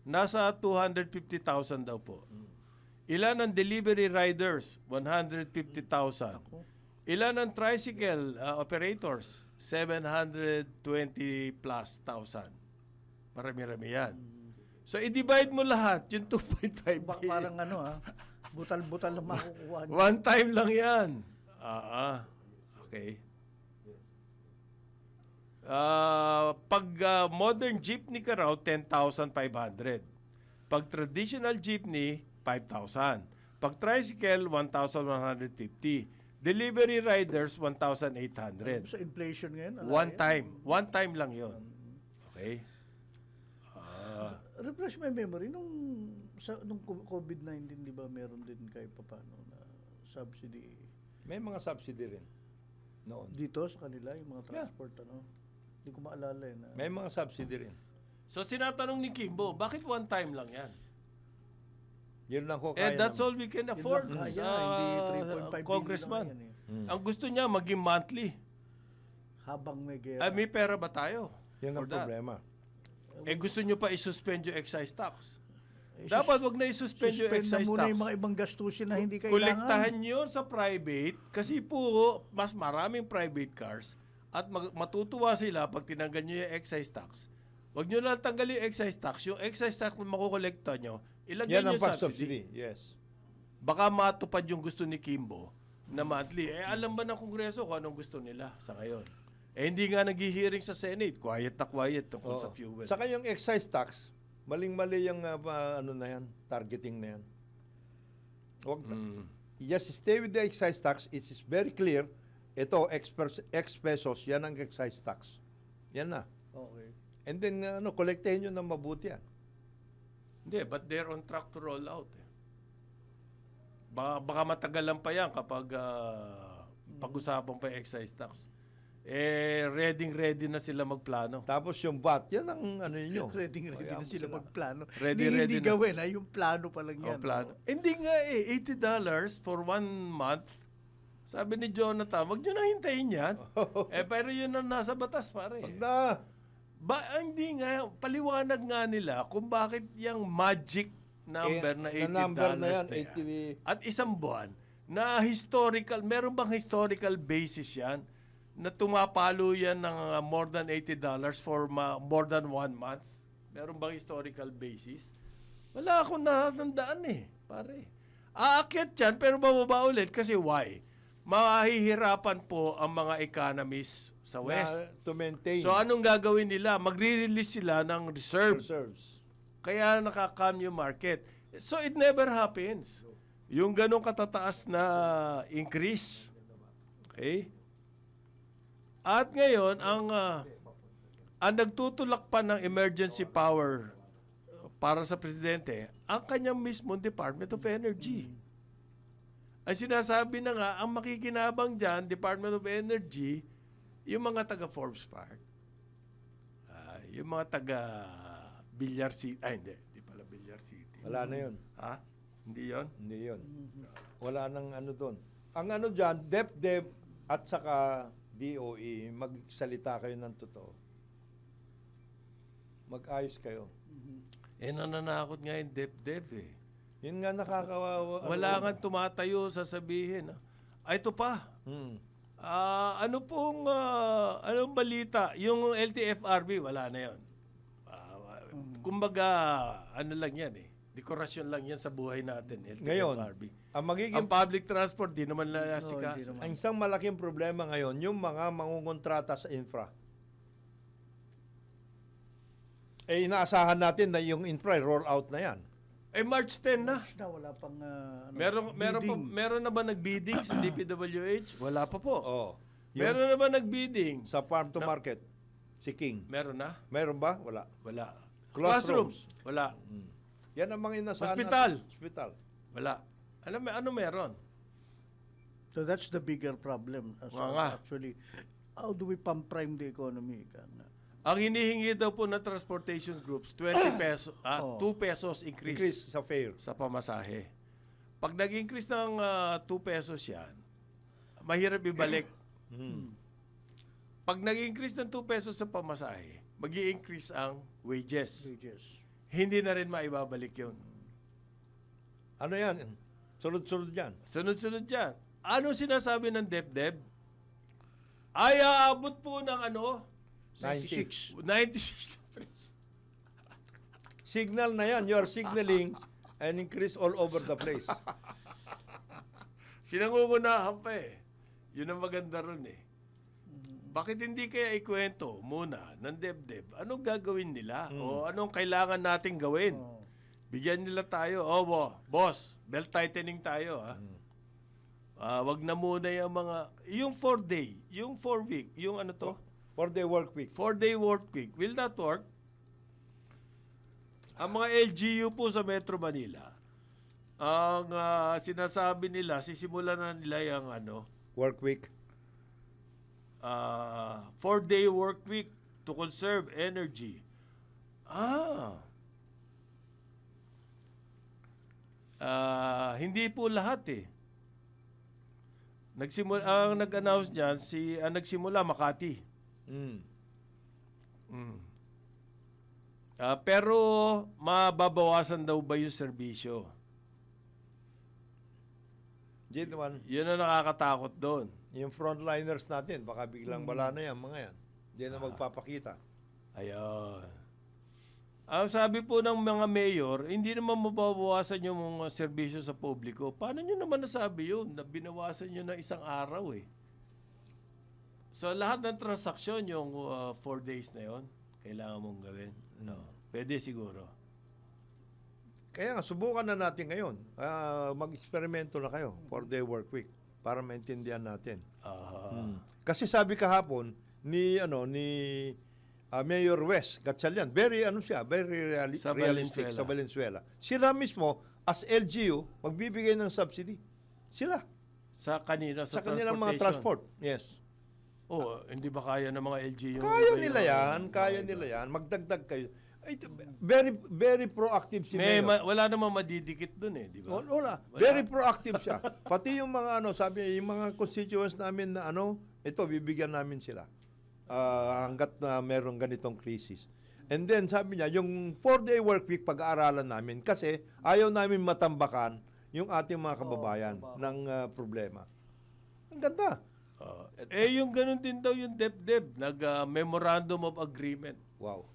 Nasa 250,000 daw po. Ilan ang delivery riders? 150,000. Ilan ang tricycle operators? 720 plus thousand. Marami-rami yan. So, i-divide mo lahat, yung 2.5 billion. Parang butal-butal na makukuha niya. One time lang yan. Okay. Pag modern jeepney ka raw, 10,500. Pag traditional jeepney, 5,000. Pag tricycle, 1,150. Delivery riders, 1,800. Sa inflation ngayon. One time. One time lang yon. Okay? Refresh my memory, nung COVID-19, di ba, meron din kahit paano na subsidy May mga subsidy rin noon. dito sa kanila, yung mga transport, Hindi ko maalala na. May mga subsidy rin. So, sinatanong ni Kimbo, bakit one time lang yan? Yun lang ko kaya. And that's all we can afford Yun lang sa kaya, hindi 3.5 congressman. billion lang yan Ang gusto niya, maging monthly. Habang may gera. May pera ba tayo? Yun ang for that? problema. Gusto niyo pa isuspend yung excise tax. Dapat wag na isuspend yung Suspend na excise muna tax. yung mga ibang gastusin na hindi kailangan. Kolektahan yun sa private kasi po mas maraming private cars at matutuwa sila pag tinanggal nyo yung excise tax. Wag nyo lang tanggalin yung excise tax. Yung excise tax na makukolekta nyo, ilagay Yan nyo ang yung pag-subsidy. subsidy. Yes. Baka matupad yung gusto ni Kimbo na monthly. Alam ba ng Kongreso kung anong gusto nila sa ngayon? Hindi nga nag-hearing sa Senate. Quiet tungkol sa fuel. Saka yung excise tax, maling-mali yung targeting na yan. Wag Just stay with the excise tax. It is very clear. Ito, X pesos, yan ang excise tax. Yan na. Okay. And then, kolektahin nyo ng mabuti yan. Hindi, but they're on track to roll out. Baka matagalan pa yan kapag pag-usapan pa yung excise tax. ready na sila magplano. Tapos yung VAT, yan ang ano ninyo. Ready Kaya na sila sila. magplano. Ready Hindi na. gawin, yung plano pa lang yan. Plano. Hindi nga $80 for 1 month. Sabi ni Jonathan, wag nyo na hintayin yan. Pero yun ang nasa batas, pare. Wag na. Hindi nga, paliwanag nga nila kung bakit yung magic number na $80 na number na yan, na yan. 80. At isang buwan na historical, meron bang historical basis yan na tumapalo yan ng more than $80 for more than 1 month? Meron bang historical basis? Wala akong natandaan pare. Aakyat yan pero bababa ulit kasi why? Mahihirapan po ang mga economists sa West. To maintain So anong gagawin nila? Magre-release sila ng reserves. Kaya nakakam yung market. So it never happens. Yung ganong katataas na increase. Okay? At ngayon, ang nagtutulak pa ng emergency power para sa presidente, ang kanyang mismong Department of Energy. Ang sinasabi na nga, ang makikinabang dyan, Department of Energy, yung mga taga Forbes Park, yung mga taga Villar City, hindi pala Villar City. Wala na yun. Ha? Hindi yon? Hindi yun. Wala nang ano doon. Ang ano dyan, DepDep at saka DOE, magsalita kayo ng totoo. Mag-ayos kayo. Nananakot nga yung DepDep Yun nga nakakawawa. Wala nga tumatayo sasabihin. Ito pa. Anong balita? Yung LTFRB, wala na yun. Kumbaga, ano lang yan dekorasyon lang yan sa buhay natin, Ngayon, LTFRB. ang Ang public transport, di naman nasikaso. ang isang malaking problema ngayon, yung mga mangungontrata sa infra. Inaasahan natin na yung infra, roll out na yan. March 10 na. Wala pang Meron na ba nag-bidding sa DPWH? Wala pa po. Oh. Meron na ba nag-bidding? Sa farm to market, si King. Meron na? Meron ba? Wala. Wala. Classrooms. Wala. Yan ang mga inaasahan Hospital. natin. Hospital. Wala. Ano meron? So that's the bigger problem. Nga. Actually, how do we pump prime the economy? Ang hinihingi daw po na transportation groups, 20 pesos, 2 pesos Increase increase sa fare. sa pamasahe. Pag nag-increase ng 2 pesos yan, mahirap ibalik. Pag nag-increase ng 2 pesos sa pamasahe, mag-i-increase ang wages. Hindi na rin maibabalik yun. Ano yan? Sunod-sunod yan. Sunod-sunod yan. Ano sinasabi ng DepDep? Ay, aabot po ng 96. 96 pesos. Signal na yan. You're signaling an increase all over the place. Pinangungunahan pa Yun ang maganda ron Bakit hindi kaya ikwento muna ng DepDep? Anong gagawin nila? O anong kailangan nating gawin? Bigyan nila tayo. Boss, belt tightening tayo. Wag na muna yung mga... Yung 4-day, yung 4-week, yung 4-day work week. 4-day work week. Will that work? Ang mga LGU po sa Metro Manila, ang sinasabi nila, sisimulan na nila yung Work week. 4-day work week to conserve energy. Hindi po lahat ang nag-announce niyan nagsimula Makati. Pero mababawasan daw ba yung serbisyo? Yun ang nakakatakot doon. Yung frontliners natin, baka biglang wala na yan, mga yan. Hindi na magpapakita. Ayun. Ang sabi po ng mga mayor, hindi naman mababawasan yung mga serbisyo sa publiko. Paano nyo naman nasabi yun? Na binawasan nyo na isang araw So lahat ng transaksyon, yung 4 days na yon, kailangan mong gawin. Pwede siguro. Kaya nga, subukan na natin ngayon. Mag-eksperimento na kayo, 4-day work week, para maintindihan natin. Kasi sabi kahapon ni Mayor West Gatchalian, very realistic sa Valenzuela. Sila mismo as LGU magbibigay ng subsidy. Sila Sa kanino? sa kanilang mga transport. Yes. Oh, hindi ba kaya ng mga LGU? Kaya nila yan, kaya nila yan. Magdagdag kayo. Ay, very very proactive si Mayor. Wala namang madidikit dun eh, di ba? Wala. Very proactive siya. Pati yung mga sabi niya, yung mga constituents namin na ito bibigyan namin sila. Hangga't na merong ganitong crisis. And then sabi niya, yung 4-day work week pag-aaralan namin kasi ayaw namin matambakan yung ating mga kababayan ng problema. Ang ganda. Yung ganun din daw yung DepEd, nag-memorandum of agreement. Wow.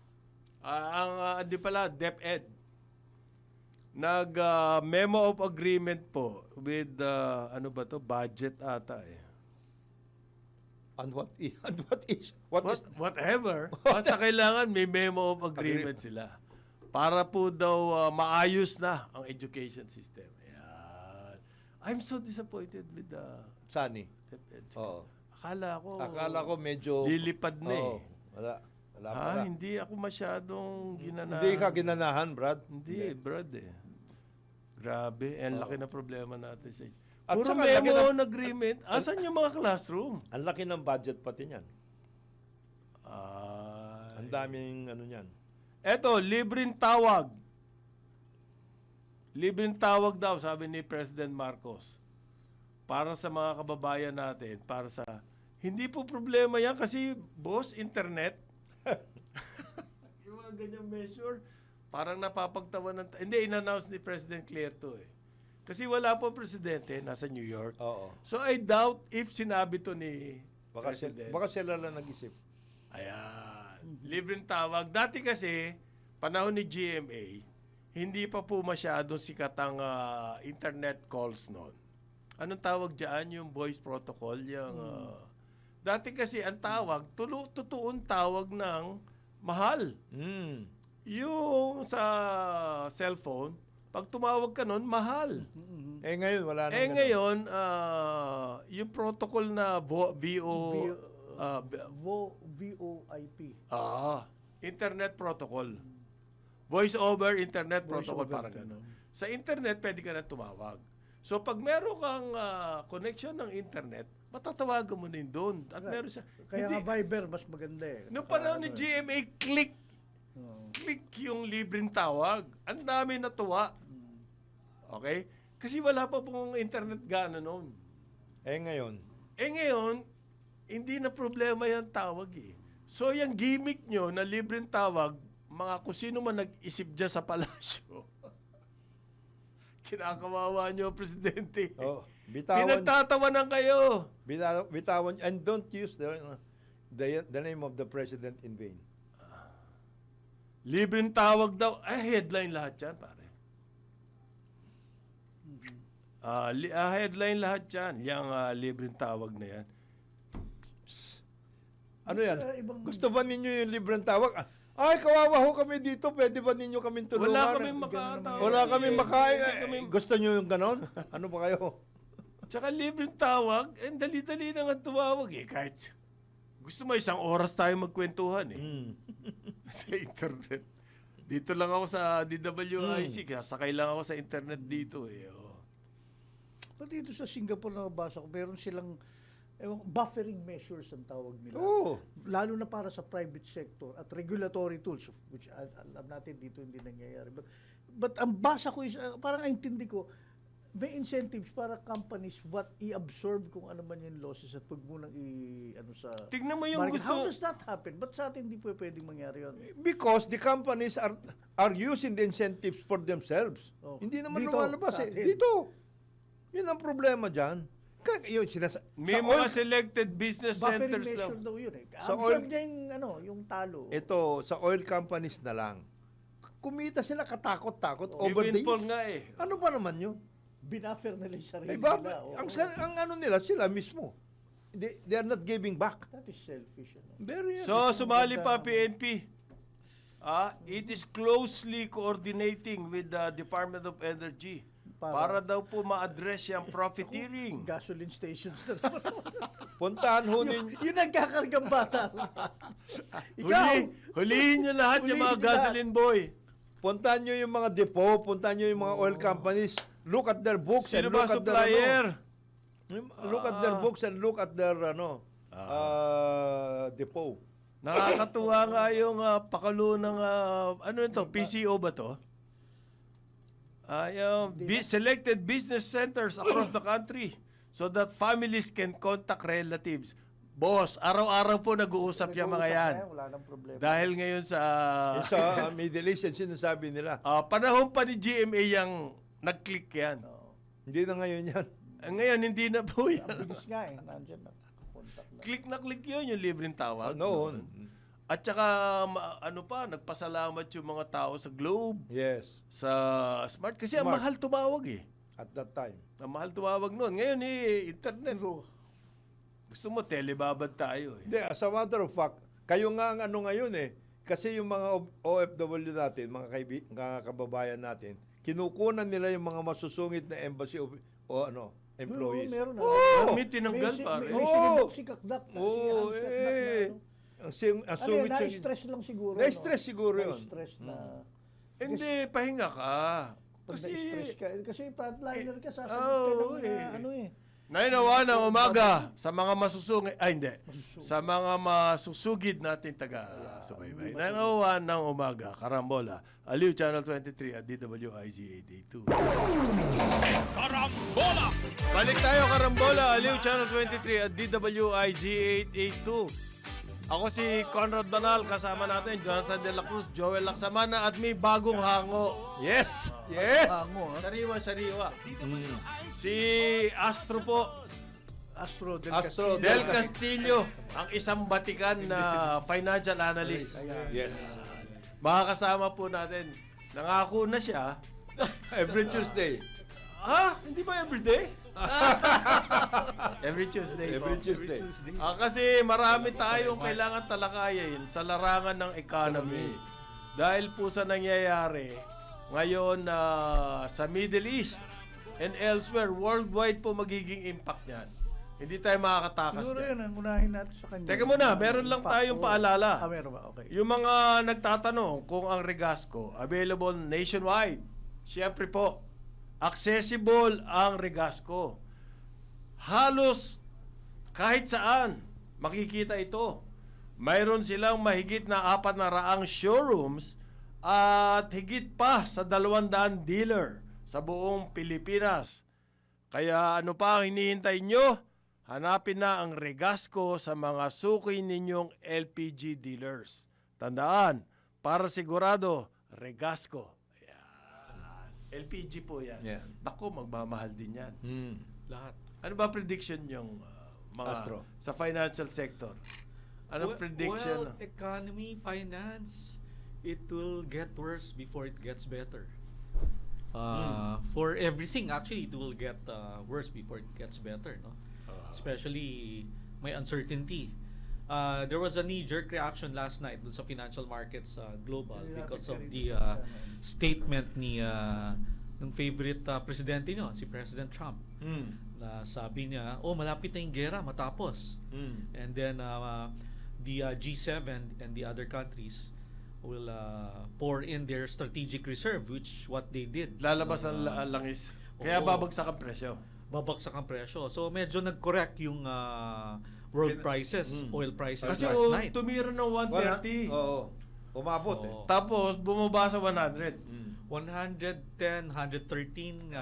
Hindi pala, DepEd. Nag-memo of agreement po with, budget ata eh. And what is Whatever. Basta kailangan may memo of agreement sila. Para po daw maayos na ang education system. Ayan. I'm so disappointed with the Sunny? DepEd. Oo. Akala ko medyo lilipad na eh. Wala pala. Hindi ako masyadong ginanahan. Hindi ka ginanahan, Brad? Hindi, Brad eh. Grabe, ang laki na problema natin sa At puro saka, memo laki ng- on agreement. Asan yung mga classroom? Ang laki ng budget pati niyan. Ay. Ang daming niyan. Eto, libreng tawag. Libreng tawag daw, sabi ni President Marcos. Para sa mga kababayan natin, hindi po problema yan kasi, boss, internet. Yung mga ganyang measure, parang napapagtawan ng... Hindi, in-announce ni President Claire to eh. Kasi wala po presidente, nasa New York. Oo. So I doubt if sinabi to ni President. Baka sila lang nag-isip. Ayan. Libreng tawag. Dati kasi, panahon ni GMA, hindi pa po masyadong sikat ang internet calls noon. Anong tawag dyan? Yung voice protocol. Dati kasi ang tawag, totoong tawag ng mahal. Mm. Yung sa cellphone, pag tumawag ka noon, mahal. Eh ngayon, wala nang ganun. Ngayon, yung protocol na VoIP. Internet protocol. Voice over internet protocol, parang gano'n. Sa internet, pwede ka na tumawag. So, pag meron kang connection ng internet, matatawagan mo din doon. At meron siya. Kaya nga Viber, mas maganda eh. Noong panahon ni GMA, click yung libreng tawag. Ang dami natuwa. Okay? Kasi wala pa pong internet gana noon. Eh ngayon, Ngayon, hindi na problema yung tawag eh. So, yung gimmick nyo na libreng tawag, mga kung sino man nag-isip dyan sa palasyo, kinakawawa nyo, Presidente. Pinagtatawanan kayo. bitawan, and don't use the name of the president in vain. Libreng tawag daw. Headline lahat yan, pare. Headline lahat yan. Yung libreng tawag na yan. Ano yan? Gusto ba ninyo yung libreng tawag? Ay, kawawa ho kami dito. Pwede ba ninyo kaming tulungan? Wala kaming makatawag. Wala kaming makain. Kaming... Gusto nyo yung ganon? Ano ba kayo? Tsaka libreng tawag, dali-dali na nga tumawag eh. Kahit gusto mo 1 oras tayo magkwentuhan eh. Sa internet. Dito lang ako sa DWIC. Kaya sakay lang ako sa internet dito eh. Pati dito sa Singapore na nabasa ko, meron silang buffering measures ang tawag nila. Oo. Lalo na para sa private sector at regulatory tools, which alam natin dito hindi nangyayari. But ang basa ko is, parang intindi ko, may incentives para companies i-absorb kung ano man yung losses at pag munang sa Tignan mo yung market. gusto... How does that happen? Ba't sa atin hindi pwedeng mangyari yun? Because the companies are using the incentives for themselves. Oh. Hindi naman Dito, lumalabas sa eh. atin. Dito. Yun ang problema dyan. Yun, May mga selected business Buffering centers measure lang. daw yun eh. Sa Absorb oil- niya yung talo. Ito, sa oil companies na lang. Kumita sila katakot-takot over the Windfall years. nga eh. Ano ba naman yun? Binuffer nila yung sarili Ay, nila. Oo. ang ano nila, sila mismo. They are not giving back. That is selfish. Very So, sumali pa PNP. It is closely coordinating with the Department of Energy para daw po ma-address yung profiteering. Gasoline stations na naman. Puntahan ho ninyo. Yung nagkakargang bata. Ikaw, Hulihin nyo lahat yung mga Hulihin nyo lahat. gasoline boy. Puntahan nyo yung mga depot, puntahan nyo yung mga oil companies. Look at their books Sino and ba look at their supplier? look at their books and look at their depot. Nakakatuwa nga yung pakalo ng, ano ito, PCO ba to? Yung selected business centers across the country so that families can contact relatives. Boss, araw-araw po nag-uusap yung mga yan. Wala nang problema. Dahil ngayon sa Yung sa Middle East, yung sinasabi nila. panahon pa ni GMA yung nag-click yan. Hindi na ngayon yan. Ngayon, hindi na po yan. Ang bilis nga nandyan na. Contact na. Click na click yun, yung libreng tawag. Noon. At saka, nagpasalamat yung mga tao sa Globe, Yes. sa Smart. Kasi ang Smart. mahal tumawag eh. At that time. Ang mahal tumawag noon. Ngayon internet. Gusto mo, telebabad tayo eh. Hindi, as a matter of fact, kayo nga ang ano ngayon eh. Kasi yung mga OFW natin, mga kababayan natin, kinukunan nila yung mga masusungit na embassy o employees. Meron na. Oh, may tinanggal pare. May sinibok si Kakdak. Oo, ang sungit Na-stress lang siguro. Na-stress siguro yun. Na-stress na. Hindi, pahinga ka. Pag Kasi, na-stress ka. Kasi frontliner ka, sasagot oo, ka ng eh. ano eh. 9:01 ng umaga sa mga masusungit, hindi, sa mga masusugid natin taga-subaybay. 9:01 ng umaga, Karambola, Aliw Channel 23 at DWIZ 882. Karambola! Balik tayo, Karambola, Aliw Channel 23 at DWIZ 882. Ako si Conrad Banal, kasama natin, Jonathan De La Cruz, Joel Laksamana, at may bagong hango. Yes! Yes! Sariwa. Si Astro po, Astro Del Astro Castillo. Del Castillo, ang isang batikan na financial analyst. Yes. Makakasama po natin. Nangako na siya. Every Tuesday. Hindi ba everyday? Every Tuesday po. Every Tuesday. Kasi marami tayong kailangan talakayin sa larangan ng economy. Dahil po sa nangyayari ngayon sa Middle East and elsewhere, worldwide po magiging impact niyan. Hindi tayo makakatakas Siguro dyan. yun, ang unahin natin sa kanya. Teka muna, meron lang tayong paalala. Meron ba? Okay. Yung mga nagtatanong kung ang Regasco available nationwide, siyempre po, accessible ang Regasco. Halos kahit saan makikita ito. Mayroon silang mahigit na 400 showrooms at higit pa sa 200 dealer sa buong Pilipinas. Kaya ano pa ang hinihintay nyo? Hanapin na ang Regasco sa mga suki ninyong LPG dealers. Tandaan, para sigurado, Regasco. Ayan. LPG po yan. Yan. Naku, magmamahal din yan. Lahat. Ano ba prediction yung mga Astro. sa financial sector? Ano prediction? Well, economy, finance, it will get worse before it gets better. For everything, actually, it will get worse before it gets better, no? Especially may uncertainty. There was a knee-jerk reaction last night dun sa financial markets global because of the statement ni ng favorite presidente nyo, si President Trump. Na sabi niya, malapit na yung gera matapos. And then the G7 and the other countries will pour in their strategic reserve, which what they did. Lalabas ang langis. Kaya Oo. babagsak ang presyo. Babagsak ang presyo. So medyo nag-correct yung world prices, oil prices Kasi last night. tumira ng 130. Oo. Umabot eh. Oo. Tapos bumaba sa 100. 110, 113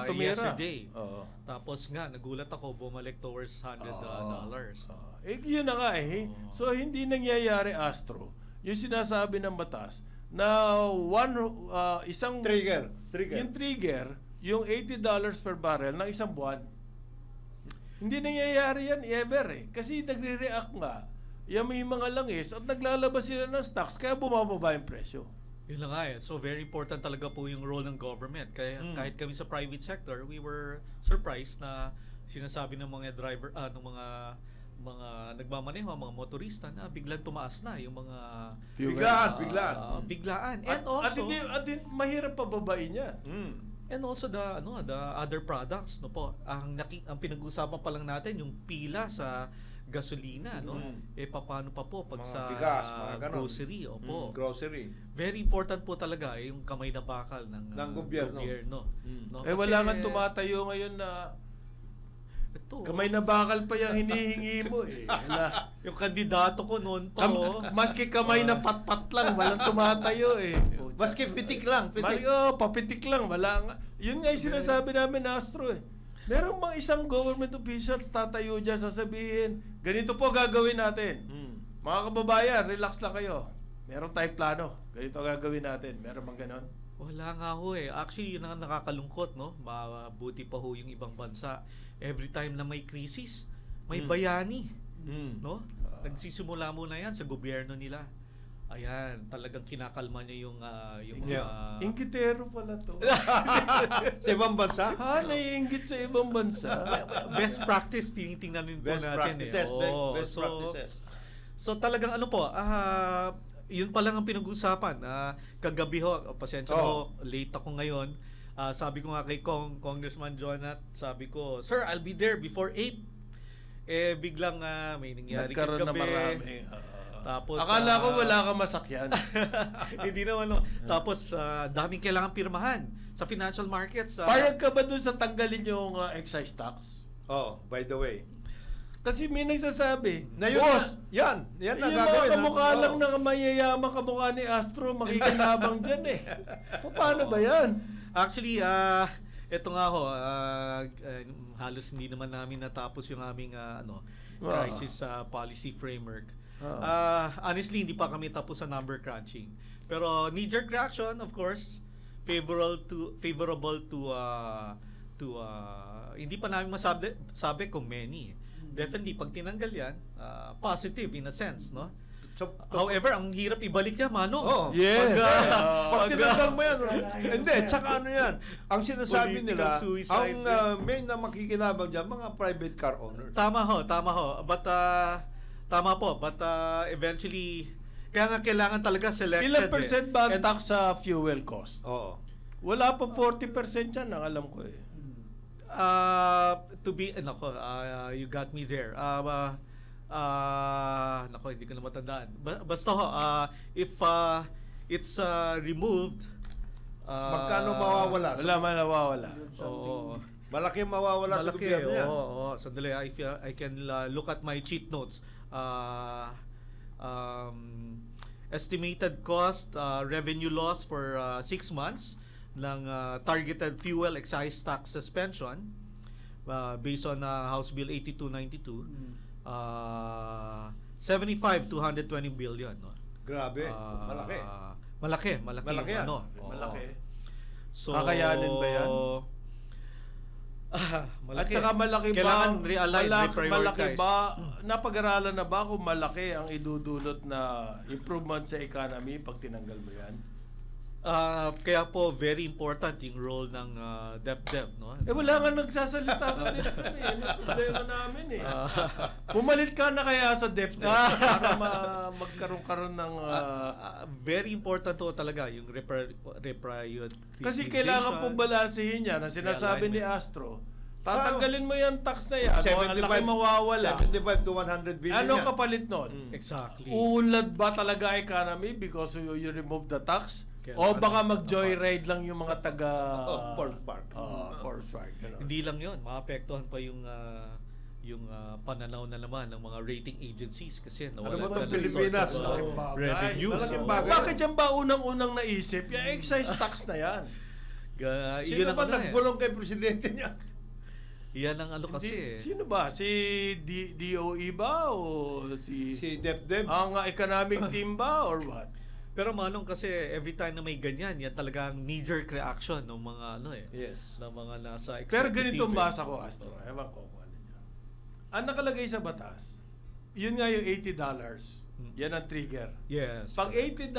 tumira. yesterday. Oo. Tapos nga, nagulat ako, bumalik towards $100. Yun na nga eh. So hindi nangyayari, Astro, yung sinasabi ng batas na isang Trigger. yung trigger, yung $80 per barrel ng isang buwan. Hindi nangyayari yan ever eh. Kasi nagre-react nga. Yan may mga langis at naglalabas sila ng stocks kaya bumababa yung presyo. Yun lang nga eh. So very important talaga po yung role ng government. Kaya kahit kami sa private sector, we were surprised na sinasabi ng mga driver, ng mga nagmamaneho, mga motorista na biglang tumaas na yung mga Biglaan. biglaan. At And also hindi mahirap pababain yan. and also the other products, no po. Ang pinag-uusapan pa lang natin yung pila sa gasolina, no? Paano pa po pag Mga sa bigas, mga ganon. grocery, opo. Grocery. Very important po talaga yung kamay na bakal ng Ng gobyerno. No? Wala nga tumatayo ngayon na Ito, Kamay na bakal pa yung hinihingi mo eh. Wala. yung kandidato ko noon to. Maski kamay na patpat lang, walang tumatayo eh. Maski pitik lang, pitik. Papitik lang, wala nga. Yun nga yung sinasabi namin na Astro eh. Merong mga isang government officials tatayo dyan, sasabihin, ganito po gagawin natin. Mga kababayan, relax lang kayo. Meron tayong plano. Ganito gagawin natin. Meron bang ganon? Wala nga ho eh. Actually, yun ang nakakalungkot, no? Mabuti pa ho yung ibang bansa. Every time na may krisis, may bayani, no? Nagsisimula muna yan sa gobyerno nila. Ayan, talagang kinakalma niya yung Inggitero pala to. Sa ibang bansa? Ha, naiinggit sa ibang bansa. best practice tinitingnan din po Best natin practices, best practices. So talagang ano po, yun pa lang ang pinag-usapan. Kagabi ho, pasensya ho, late ako ngayon. Sabi ko nga kay Congressman Jonat, sabi ko, "Sir, I'll be there before 8." Eh biglang may nangyari Nagkaroon na kagabi. marami. Tapos Akala ko wala kang masakyan. hindi naman no. Tapos daming kailangan pirmahan sa financial markets. Payag ka ba dun sa tanggalin yung excise tax? Oh, by the way. Kasi may nagsasabi, Na yun, boss, yan na yung gagawin. mga kamukha ha? lang na mayayamang kamukha ni Astro, makikinabang dyan eh. Paano ba yan? Actually, ito nga ho, halos hindi naman namin natapos yung aming crisis policy framework. Honestly, hindi pa kami tapos sa number crunching. Pero knee-jerk reaction, of course, favorable to hindi pa namin sabi kung many. Definitely, pag tinanggal yan, positive in a sense, no? So, However, ang hirap ibalik yan, Mano. Oh, Yes. Pag tinanggal mo yan, hindi, tsaka ano yan, ang sinasabi nila, Political suicide. ang main na makikinabang dyan, mga private car owners. Tama ho. But, tama po. But, eventually, kaya nga kailangan talaga selected. Ilan percent ba ang And- tax sa fuel cost? Oo. Wala pa 40% yan, ang alam ko eh. To be, you got me there. Nako, hindi ko na matandaan. Basta ho, if it's removed, Magkano mawawala? Wala man nawawala. Oo. Malaki mawawala sa Malaki, gobyerno yan. oo. Sandali, I can look at my cheat notes. Estimated cost, revenue loss for 6 months ng targeted fuel excise tax suspension based on House Bill 8292. 75 to 120 billion. No? Grabe, malaki. Malaki Malaki yan. Oo. Malaki. So, Kakayanin ba yan? malaki. At saka malaki Kailangan ba? realign, Malaki reprioritize. ba? Napag-aralan na ba kung malaki ang idudulot na improvement sa economy pag tinanggal mo yan? Kaya po very important yung role ng DepEd, no? Eh wala nga nagsasalita sa DepEd eh. Yan ang problema namin eh. Pumalit ka na kaya sa DepEd para magkaroon ng... Very important to talaga yung reprioritization. kasi kailangan po balansehin yan. Ang sinasabi ni Realignment. Astro, tatanggalin mo yung tax na yan. Ang laki mawawala. 75 to 100 billion Ano yan. kapalit nun? Exactly. Ulad ba talaga economy because you remove the tax? Kaya O baka mag-joyride lang yung mga taga... Forest Park. Forest Park. Ganun. Hindi lang 'yon, maapektuhan pa yung pananaw na naman ng mga rating agencies kasi Ano nawala ba itong talaga Pilipinas? source of, Malaking bagay. revenue. Malaking So, bagay. Bakit yan ba unang-unang naisip? Yung excise tax na yan. yun Sino ang ba ano nagbulong kay presidente niya? Yan ang ano kasi Hindi- eh. Sino ba? Si DOE ba? O si... Si DepEd. ang economic team ba? Or what? Pero Manong kasi every time na may ganyan, yan talagang knee-jerk reaction ng mga Yes. ng mga nasa executive. Pero ganito ang basa ko, Astro. Ewan ko kung ano yun. Ang nakalagay sa batas, yun nga yung $80. Yan ang trigger. Yes. Pag $80,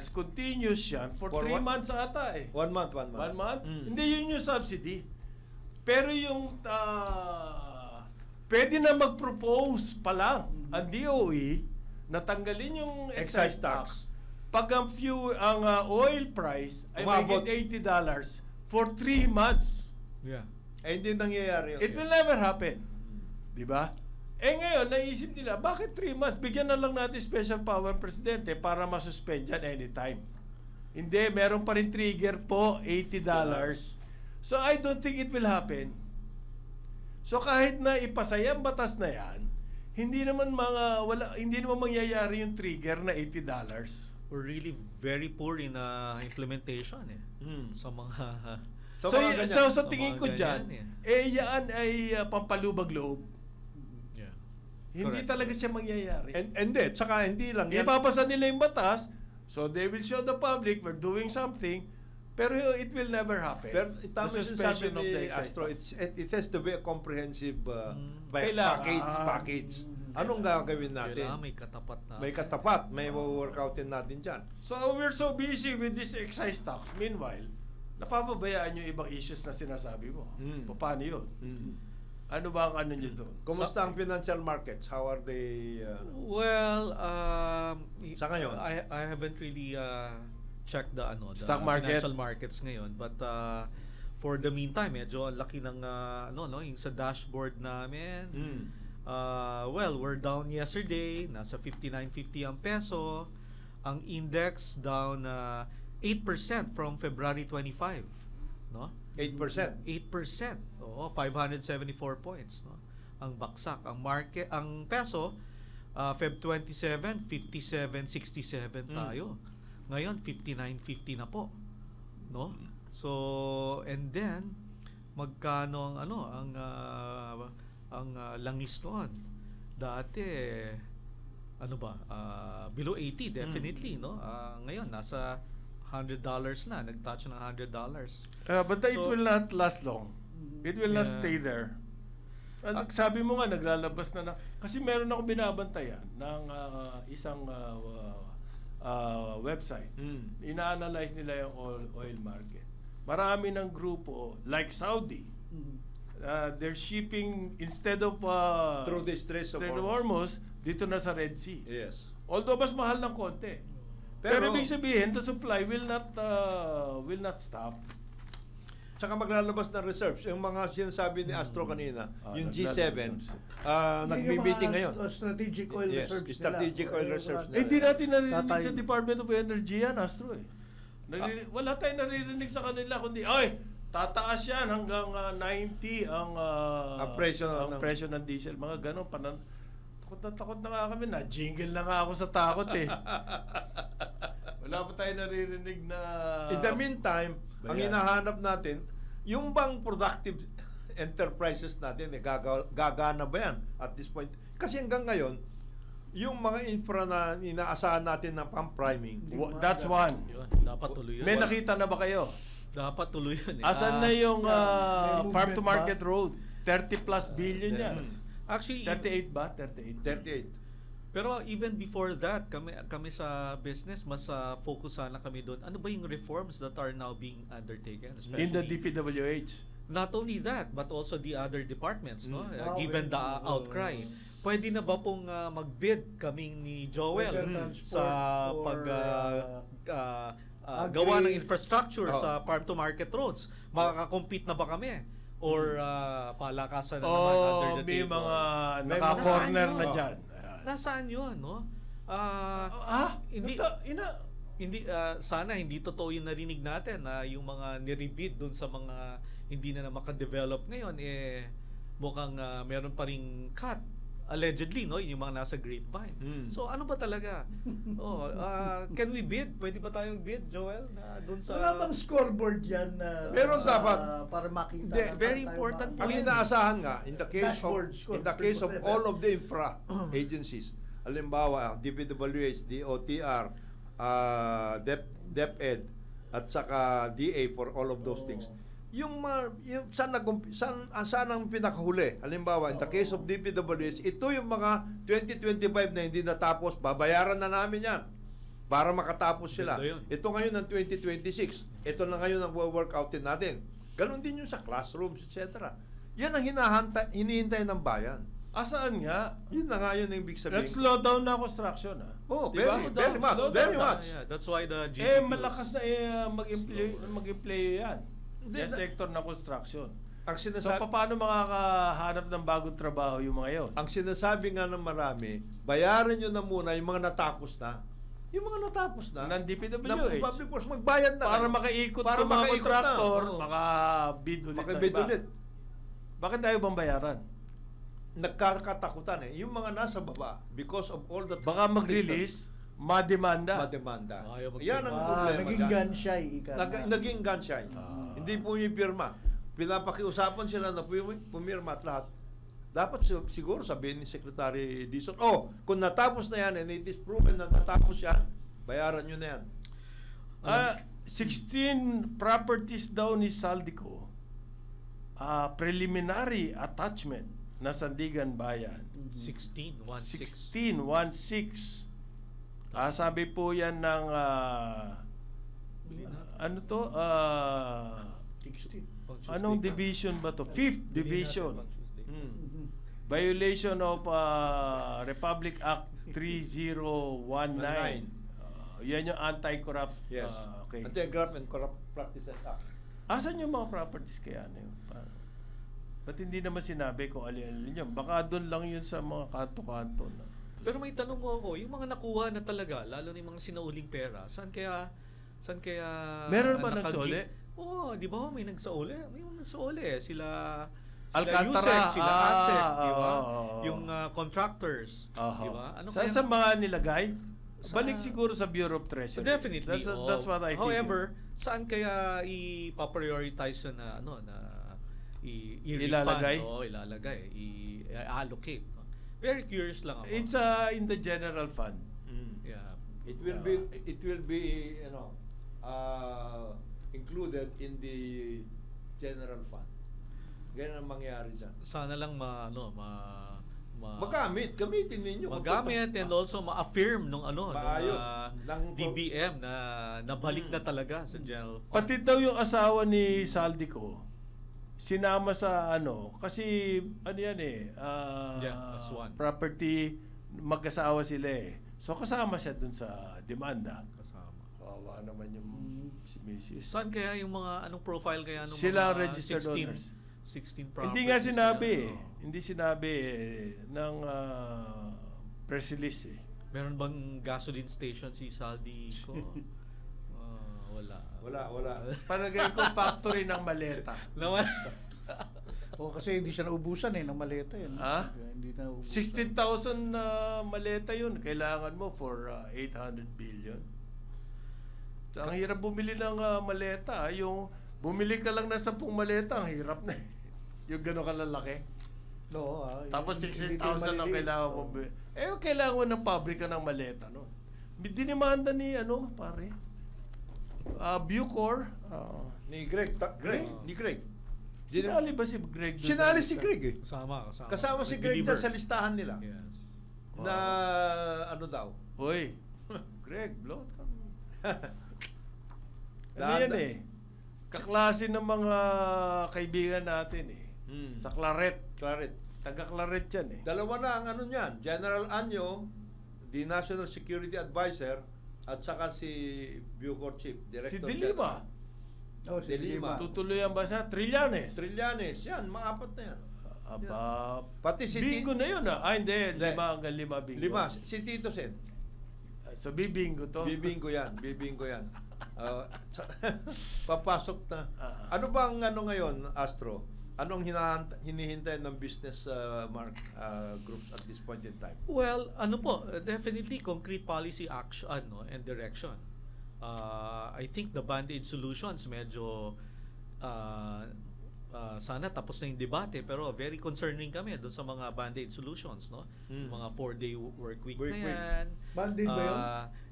continuous yan for For 3 what? months ata eh. 1 month, 1 month. 1 month? Mm. Hindi, yun yung subsidy. Pero yung pwede na mag-propose pa lang ang DOE na tanggalin yung excise Excise tax. tax. Pag ang oil price ay Umabot. may $80 for 3 months. Yeah. Eh, hindi nangyayari yun. It will never happen. Di ba? Eh ngayon, naisip nila, bakit 3 months? Bigyan na lang natin special power ang presidente para masuspend yan anytime. Hindi, meron pa rin trigger po, $80. So I don't think it will happen. So kahit na ipasaya ang batas na yan, hindi naman mangyayari yung trigger na $80. We're really very poor in implementation sa mga So, mga ganyan. sa Sa tingin mga ko dyan, ganyan, yan ay pampalubag loob. yeah. Hindi Correct. talaga siya mangyayari. And hindi, tsaka hindi lang yan. Ipapasa nila yung batas, so they will show the public we're doing something, pero it will never happen. Pero tama The yung suspension sabi of the ni excise Astro, tax. it has to be a comprehensive Kailangan. package. Anong gagawin natin? Kailangan may katapat na. May katapat, may workoutin natin dyan. So we're so busy with this excise tax. Meanwhile, napapabayaan yung ibang issues na sinasabi mo. Paano yun? Ano ba ang ano nyo doon? Kumusta ang financial markets? How are they? Well, Sa ngayon? I haven't really checked the Stock market? financial markets ngayon, but for the meantime, medyo ang laki ng yung sa dashboard namin. Well, we're down yesterday, nasa 59.50 ang peso. Ang index down 8% from February 25, no? 8%. 8%. Oo, 574 points, no? Ang baksak, ang market, ang peso Feb 27, 57.67 tayo. Ngayon 59.50 na po, no? So, and then magkano ang langis noon? Dati below 80 definitely, no? Ngayon nasa $100 na, nag-touch ng $100. But it So- will not last long. It will not Yeah. stay there. Sabi mo nga, naglalabas na kasi meron ako binabantayan ng isang website. Ina-analyze nila yung oil market. Marami ng grupo, like Saudi, they're shipping instead of Through the Straits of Strait of Hormuz. Hormuz, dito na sa Red Sea. Yes. Although mas mahal ng konti. Pero ibig sabihin, the supply will not stop. Tsaka maglalabas ng reserves. Yung mga sinasabi ni Astro kanina, yung naglalabas G7, ng reserves. nagmi-meeting ngayon. Strategic oil Yes, reserves strategic oil reserves Eh, di natin narinig Tatay. sa Department of Energy yan, Astro eh. Wala tayong naririnig sa kanila, kundi, oy, tataas yan hanggang 90 ang presyo ng diesel. Mga ganon, takot na nga kami, na-jingle na nga ako sa takot eh. Wala pa tayong naririnig na... In the meantime, ang Bayan. hinahanap natin, yung bang productive enterprises natin, gagana ba yan at this point? Kasi hanggang ngayon, yung mga infra na inaasahan natin ng pump-priming, That's one. Yun, dapat tuloy yun. May nakita na ba kayo? Dapat tuloy yun. Asan na yung may farm to movement market road? 30 plus billion yan. Actually, 38 ba? 38. 38. pero even before that, kami sa business, mas focus sana kami doon. Ano ba yung reforms that are now being undertaken? In the Especially, DPWH. not only that, but also the other departments, no? Given Okay. the outcry. Pwede na ba pong mag-bid kaming ni Joel Whether transport sa or, pag agri- gawa ng infrastructure Oh. sa farm to market roads? Makaka-compete na ba kami? Or palakasan na naman under the May table? mga May naka-corner mga- na Oh. dyan. Nasaan yun, no? Hindi. Hindi sana hindi totoo yung narinig natin na yung mga niribid doon sa mga hindi na maka-develop ngayon mukhang meron pa ring cut allegedly, no, yung mga nasa grapevine. So ano ba talaga? Can we bid? Pwede ba tayong bid, Joel, na doon sa Wala bang scoreboard yan na Meron dapat. para makita? Hindi, na very tayo important Ang point. inaasahan nga, in the Dashboard, case of all of the infra agencies, halimbawa, DPWH, DOTR, DepEd, at saka DA for all of those things. Yung saan ang pinakahuli? Halimbawa, in the case of DPWH, ito yung mga 2025 na hindi natapos, babayaran na namin yan para makatapos sila. Ganda yun. Ito ngayon ng 2026. Ito na ngayon ang workoutin natin. Ganon din yung sa classrooms, etc. Yan ang hinihintay ng bayan. Asaan nga? Yun na nga yun ang ibig sabihin. Nag-slow down na construction Oh, Di ba? very much, Slow very down na. much. Yeah, that's why the GDP Malakas na mag-employ yan. Yung sector na construction. Ang So, sinasabi, paano makakahanap ng bagong trabaho yung mga yon? ang sinasabi nga ng marami, bayaran nyo na muna yung mga natapos na. Yung mga natapos na. Ng DPWH. Public works, magbayad na. Para makaikot Para ng mga makaikot na. contractor, Oo. makabid ulit Makibid ng iba. ulit. Bakit tayo bang bayaran? Nagkakatakutan Yung mga nasa baba, because of all the Baka mag-release, mademanda. mademanda. Ayaw magpirma. Yan ang problema naging dyan. gun shy, ika. Naging gun shy. Hindi pumipirma. Pinapakiusapan sila na pumirma at lahat. Dapat siguro sabihin ni Secretary Dizon, kung natapos na yan and it is proven na natapos yan, bayaran nyo na yan. 16 properties daw ni Saldico, preliminary attachment na Sandigan Bayan. 16. Sabi po yan ng ano to? 16. Anong division ba to? 5th division. Violation of Republic Act 3019. Yan yung anti-corrupt. Yes. Okay. Anti-Graft and Corrupt Practices Act. Asan yung mga properties kaya na yun? Ba't hindi naman sinabi kung alin-alin yun? Baka doon lang yun sa mga kanto-kanto na. Pero may tanong mo ako, yung mga nakuha na talaga, lalo na yung mga sinauling pera, saan kaya Meron ba nagsauli? Oo, di ba? May nagsauli. May nagsauli. Sila Alcantara. Yusek, sila Asek, di ba? oo. Yung contractors, di ba? Ano sa mga nilagay? Balik siguro sa Bureau of Treasury. Definitely. That's what I feel. However, saan kaya ipa-prioritize yun na Ilalagay? Ilalagay. I-allocate. No? Very curious lang ako. It's in the general fund. Yeah. It will be included in the general fund. Ganyan ang mangyari dyan. Sana lang Gamitin ninyo. magamit and also ma-affirm nung Maayos. DBM na nabalik na talaga sa general fund. Pati daw yung asawa ni Saldico, sinama sa kasi yan Aswan. property, mag-asawa sila So kasama siya dun sa demanda. Kasama. Kawawa naman yung si Mrs. Saan kaya yung anong profile kaya nung Sila mga registered 16 owners. 16 properties? Hindi nga sinabi na, Hindi sinabi ng press release Meron bang gasoline station si Saldi ko? Wala. Palagay ko factory ng maleta. Naman. Kasi hindi siya naubusan ng maleta yun. Ha? Hindi na naubusan. 16,000 maleta yun. Kailangan mo for 800 billion. So, ang hirap bumili ng maleta. Yung bumili ka lang ng 10 maleta, ang hirap na. Yung gano'n kalalaki. No, Tapos hindi 16,000 ang maliliit. kailangan mo. Kailangan mo ng pabrika ng maleta. No? Dinimanda ni, pare? Bucor. Ni Greg. Ni Greg. Sinali ba si Greg? doon Sinali sa si lista? Greg Kasama si Greg Nag-deliver. dyan sa listahan nila. Yes. Na daw. Hoy, Greg, bloat ka. Daan- Kaklase ng mga kaibigan natin Sa Claret. Claret. Taga Claret yan Dalawa na ang niyan. General Anyo, the National Security Advisor, at saka si Bucor Chief, Director Si Dilima. Oh, si De Lima. Tutuloyan ba siya? Trillanes. Trillanes, yan, mga apat na yan. Aba, Pati si bingo na yun hindi. Hindi. 5 hanggang 5 bingo. 5, si Tito Sen. So, bibingo to. Bibingo yan. Papasok na. Ano bang ngayon, Astro? Anong hinihintay ng business groups at this point in time? Well, definitely concrete policy action and direction. I think the Band-Aid solutions medyo sana tapos na yung debate pero very concerning kami doon sa mga Band-Aid solutions, no? Yung mga 4-day work week Work na week. yan. Band-Aid ba yun?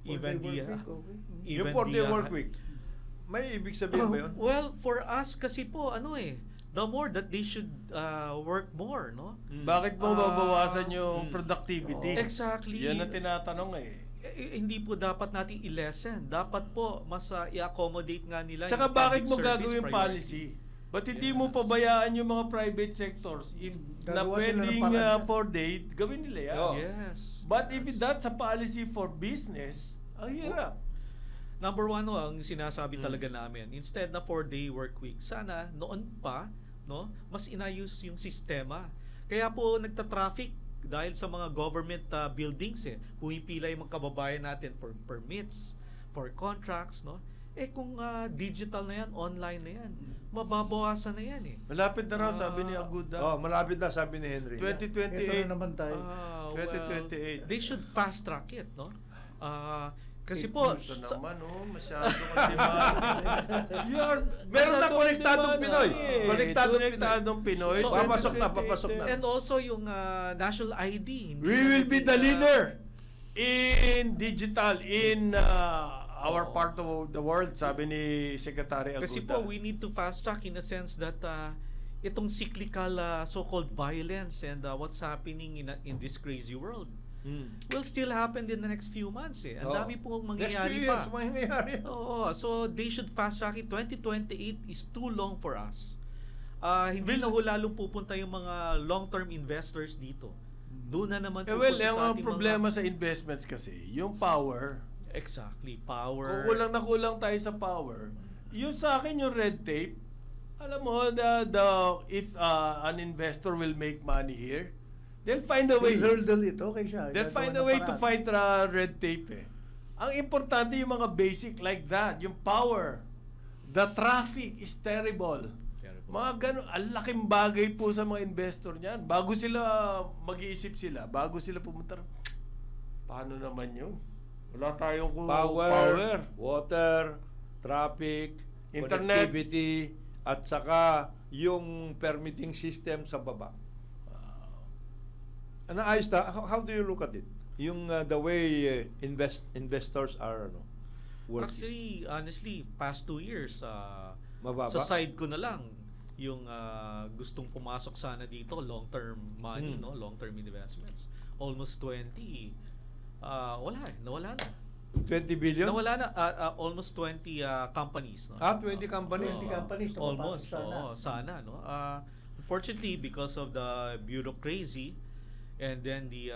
Even Four-day the work week, okay. Yung 4-day work week, may ibig sabihin ba yun? Well, for us kasi po the more that they should work more, no? Bakit mo babawasan yung productivity? Exactly. Yan ang tinatanong Hindi po dapat nating i-lessen. Dapat po mas i-accommodate nga nila Tsaka yung bakit public mo service gagawin priority. policy? Ba't hindi mo pabayaan yung mga private sectors? If na Gagawa sila ng pwedeng paraan. 4-day, gawin nila yan. Oo. Yes. But if that's a policy for business, ang hirap. Number one, ang sinasabi talaga namin, instead na 4-day work week, sana noon pa, mas inayos yung sistema. Kaya po nagta-traffic dahil sa mga government buildings pumipila yung mga kababayan natin for permits, for contracts, kung digital na yan, online na yan, mababawasan na yan eh. Malapit na raw, sabi ni Aguda. Oh, malapit na, sabi ni Henry. Ito 2028. na naman tayo. Well, 2028. they should fast track it, no? Kasi po, Ito naman, masyado kasi Meron na konektadong Pinoy. Konektadong Pinoy. So, papasok na. and also yung national ID. We will be the leader in digital in our part of the world, sabi ni Secretary Aguda. Kasi po, we need to fast track in a sense that itong cyclical so-called violence and what's happening in this crazy world will still happen in the next few months eh. Ang dami pong mangyayari pa. Mangyayari. Oo, so they should fast track it. 2028 is too long for us. Hindi na ho lalong pupunta yung mga long-term investors dito. Doon na naman ang problema sa investments kasi, yung power, Exactly, power. kung kulang na kulang tayo sa power, yung sa akin yung red tape, alam mo, if an investor will make money here, they'll find a way. Hurdle ito kay siya. They'll Gagawa find ng a way to paraan. fight red tape eh. Ang importante yung mga basic like that, yung power. The traffic is terrible. Mga ganun, ang laking bagay po sa mga investor niyan. Bago sila mag-iisip bago sila pumunta, paano naman yun? Wala tayong Power, water, traffic, Internet. connectivity, at saka yung permitting system sa baba. Ano ayos ta? How do you look at it? Yung the way investors are working. Actually, honestly, past 2 years, Mababa? sa side ko na lang, yung gustong pumasok sana dito, long-term money, no, long-term investments. Almost 20, nawala na. 20 billion? Nawala na, almost 20 companies. No? 20 companies? 20 companies na Almost, papasok sana. sana. No? Unfortunately, because of the bureaucracy, and then the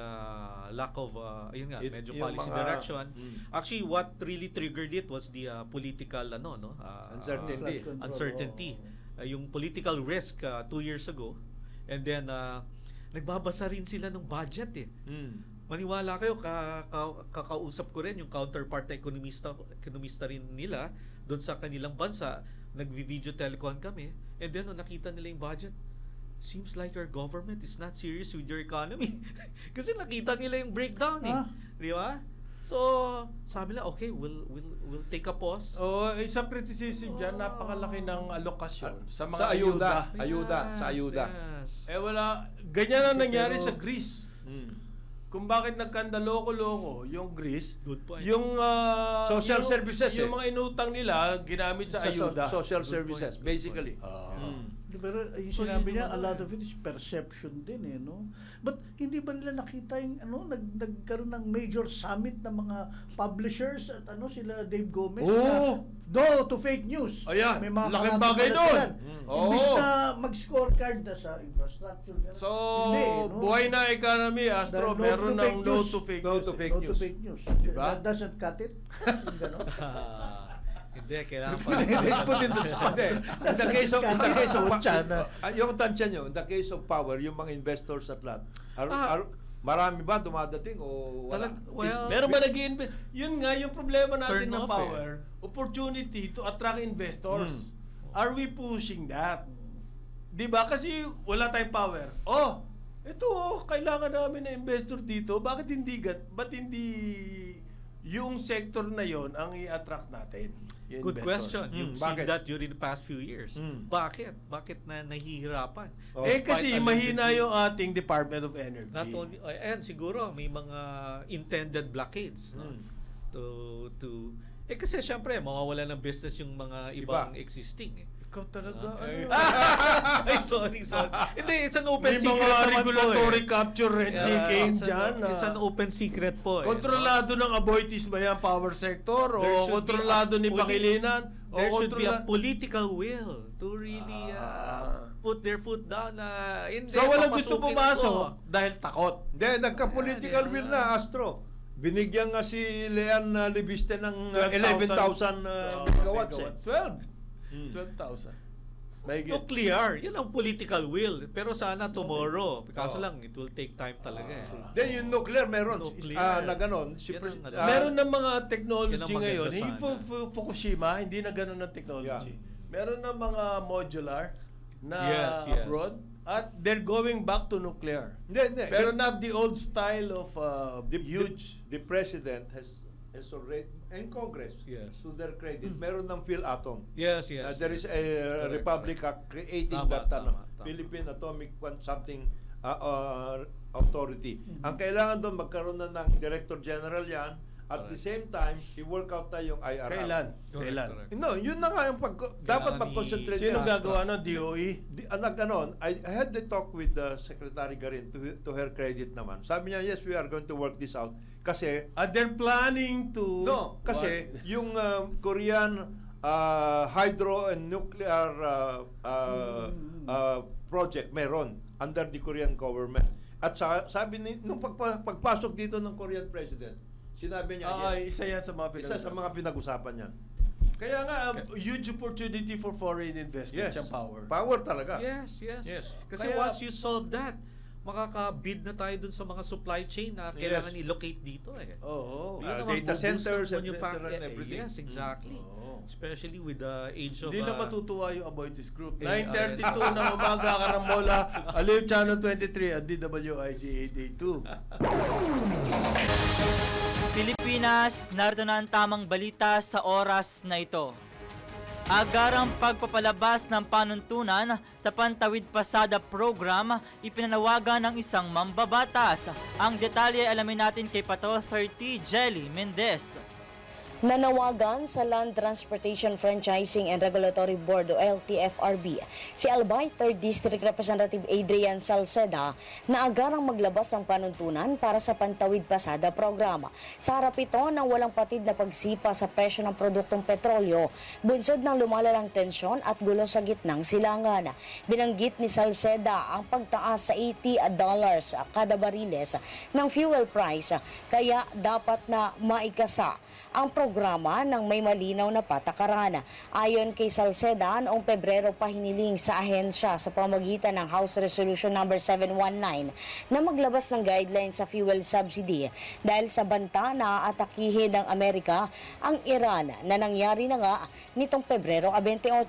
lack of ayun nga, medyo yung policy mga- direction. Actually, what really triggered it was the political Uncertainty. Flood control, uncertainty. oo. Yung political risk 2 years ago, and then nagbabasa rin sila ng budget eh. Maniwala kayo, kakausap ko rin yung counterpart na ekonomista rin nila doon sa kanilang bansa. Nagvi-video telecon kami, and then nung nakita nila yung budget, seems like our government is not serious with your economy. Kasi nakita nila yung breakdown eh. Di ba? So, sabi nila, okay, we'll take a pause. Isang criticism dyan, napakalaki ng alokasyon sa mga Sa ayuda. ayuda. Sa ayuda. Yes. Wala. Ganyan ang nangyari Pero- sa Greece. Kung bakit nagkandaloko-loko yung Greece, Good point. yung Social yung- services, yung mga inutang nila ginamit sa ayuda. Social Good services, point, good basically. Pero yung So, sinabi yun niya, a naman lot eh. of it is perception din eh, no? But hindi ba nila nakita yung nagkaroon ng major summit ng mga publishers at sila Dave Gomez Oo. no to fake news. Ayan, May mga laking karapatan bagay pala doon. sila. Oo. Imbis na mag-scorecard na sa infrastructure. So, Hindi, no? buhay na economy, Astro, The no meron to ng fake no news. to fake No news. to eh. fake No to news. fake news. Diba? That doesn't cut it. Yung ganon. Hindi, kailangan pa. Let's put it this way. In the case of Chana. yung tansya nyo, in the case of power, yung mga investors at lahat, marami ba dumadating o wala? Meron ba nag-invest? Yun nga, yung problema natin Turn ng off power, opportunity to attract investors. Are we pushing that? Di ba? Kasi wala tayong power. Kailangan namin na investor dito. Ba't hindi yung sector na yon ang i-attract natin? Yung Good investor. question. You've seen bakit? that during the past few years. Bakit? Bakit na nahihirapan? Oh, Kasi Despite mahina allegedly- yung ating Department of Energy. Not only, and siguro may mga intended blockades no? to kasi syempre mawawala ng business yung mga ibang existing eh. Ikaw talaga, Ay, sorry. Hindi, it's an open May secret mga naman regulatory po eh. capture and seeking dyan. It's an open secret po eh. Kontrolado ng Aboitiz ba yan, power sector? There O should be kontrolado a ni Pangilinan? O There should be a kontrola- political will to really put their foot down na hindi. So walang gusto papasukin pumasok ko. dahil takot. Hindi, nagka-political will na, Astro. Binigyan nga si Leanne Libiste ng 11,000 megawatts eh. 12,000. Mahigit. Nuclear, yun ang political will. Pero sana tomorrow. Kaso lang, it will take time talaga eh. Then yung nuclear meron. Nuclear. Na ganon. Si Yan Pres- ang- Meron ng mga Yan technology ang maganda ngayon. sana. Hindi Fukushima, hindi na ganun ng technology. Meron ng mga modular na Yes, yes. abroad at they're going back to nuclear. Hindi. Pero not the old style of huge. The president has already, and Congress, Yes. to their credit, meron ng PhilAtom. Yes, yes. There is yes. a Correct, Republic Act creating Tama, that tama. Philippine Atomic something authority. Ang kailangan doon magkaroon na ng Director General yan. At the same time, i-work out na yung IRR. Kailan? Correct, Kailan? correct. No, yun na nga yung dapat ni- mag-concentrate. Sino yan. gagawa ng DOE? I had the talk with Secretary Garin to her credit naman. Sabi niya, yes, we are going to work this out. Kasi, They're planning to... kasi yung Korean hydro and nuclear project meron under the Korean government. At sabi nung pagpasok dito ng Korean president, sinabi niya, yes, isa yan sa mga isa sa mga pinag-usapan niya. Kaya nga, huge opportunity for foreign investment Yes. yung power. Power talaga. Yes, yes. Yes. Kasi Kaya- once you solve that, makaka-bid na tayo dun sa mga supply chain na kailangan i-locate dito eh. Oo. Yun ang Data mag-boost centers, ng manufacturing. and everything. Yes, exactly. Oo. Especially with the age of... Hindi na matutuwa yung Aboitiz Group. Eh, 9:32 ng umaga, Karambola, Aliw Channel 23 at DWIC 882. Pilipinas, narito na ang tamang balita sa oras na ito. Agarang pagpapalabas ng panuntunan sa Pantawid Pasada program, ipinanawagan ng isang mambabatas. Ang detalye alamin natin kay Patrol 30 Jelly Mendez. Nanawagan sa Land Transportation Franchising and Regulatory Board o LTFRB si Albay 3rd District Representative Adrian Salceda na agarang maglabas ng panuntunan para sa Pantawid Pasada programa. Sa harap ito ng walang patid na pagsipa sa presyo ng produktong petrolyo, bunsod ng lumalalang tensyon at gulo sa gitnang silangan. Binanggit ni Salceda ang pagtaas sa $80 kada bariles ng fuel price, kaya dapat na maikasa ang programa ng may malinaw na patakaran. Ayon kay Salceda, noong Pebrero pa hiniling sa ahensya sa pamagitan ng House Resolution No. 719 na maglabas ng guidelines sa fuel subsidy dahil sa banta na atakihin ng Amerika ang Iran na nangyari na nga nitong Pebrero 28.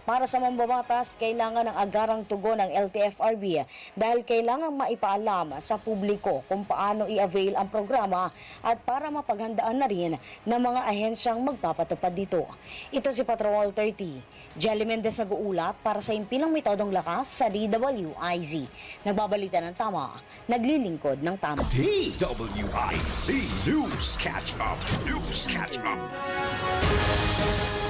Para sa mambabatas, kailangan ng agarang tugon ng LTFRB dahil kailangan maipaalam sa publiko kung paano i-avail ang programa at para mapaghandaan na rin ng mga ahensyang magpapatupad dito. Ito si Patrol 30. Jelly Mendez nag-uulat para sa Impilang Metodong Lakas sa DWIZ. Nagbabalita ng tama, naglilingkod ng tama. DWIZ News Catch Up. News Catch Up.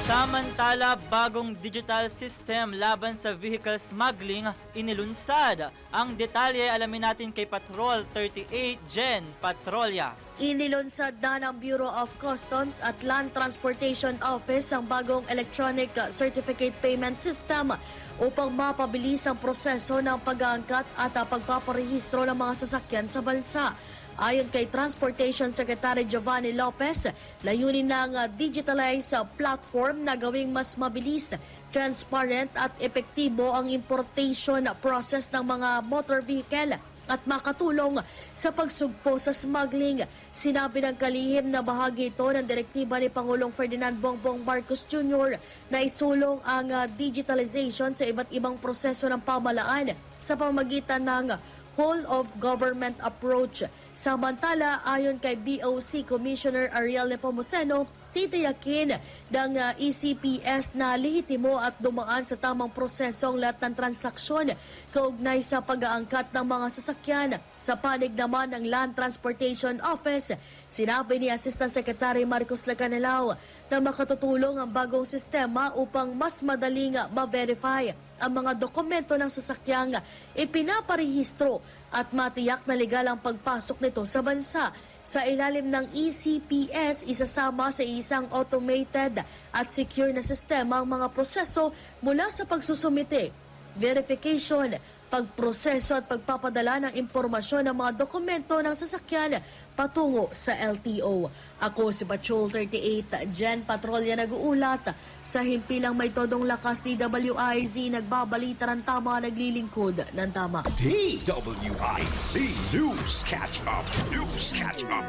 Samantala, bagong digital system laban sa vehicle smuggling inilunsad. Ang detalye alamin natin kay Patrol 38 Jen Patrolya. Inilunsad na ng Bureau of Customs at Land Transportation Office ang bagong electronic certificate payment system upang mapabilis ang proseso ng pag-aangkat at pagpaparehistro ng mga sasakyan sa bansa. Ayon kay Transportation Secretary Giovanni Lopez, layunin ng digitalized platform na gawing mas mabilis, transparent at epektibo ang importation process ng mga motor vehicle at makatulong sa pagsugpo sa smuggling. Sinabi ng kalihim na bahagi ito ng direktiba ni Pangulong Ferdinand Bongbong Marcos Jr. na isulong ang digitalization sa iba't ibang proseso ng pamahalaan sa pamamagitan ng whole of government approach. Samantala, ayon kay BOC Commissioner Ariel Nepomuceno, titiyakin ng ECPS na lehitimo at dumaan sa tamang proseso ang lahat ng transaksyon kaugnay sa pag-aangkat ng mga sasakyan. Sa panig naman ng Land Transportation Office, sinabi ni Assistant Secretary Marcos Lacanelao na makatutulong ang bagong sistema upang mas madaling ma-verify ang mga dokumento ng sasakyang ipinaparehistro at matiyak na legal ang pagpasok nito sa bansa. Sa ilalim ng ECPS, isasama sa isang automated at secure na sistema ang mga proseso mula sa pagsusumite, verification, pagproseso at pagpapadala ng impormasyon ng mga dokumento ng sasakyan patungo sa LTO. Ako si Patrol 38, Jen Patrolya nag-uulat. Sa himpilang may todong lakas DWIZ, nagbabalita ng tama, naglilingkod ng tama. DWIZ News Catch Up. News Catch Up.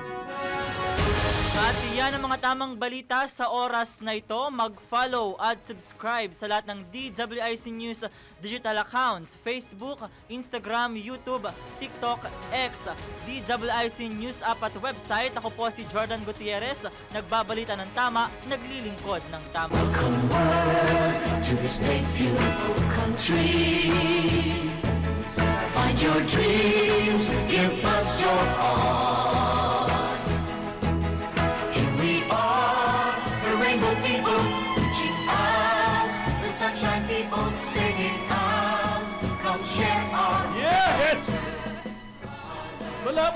At yan ang mga tamang balita sa oras na ito. Mag-follow at subscribe sa lahat ng DWIZ News digital accounts, Facebook, Instagram, YouTube, TikTok, X, DWIZ News app at website. Ako po si Jordan Gutierrez, nagbabalita ng tama, naglilingkod ng tama. Welcome world to this big beautiful country. Find your dreams, give us your heart. Here we are, the rainbow people, reaching out, the sunshine people, singing out. Come share our Yes!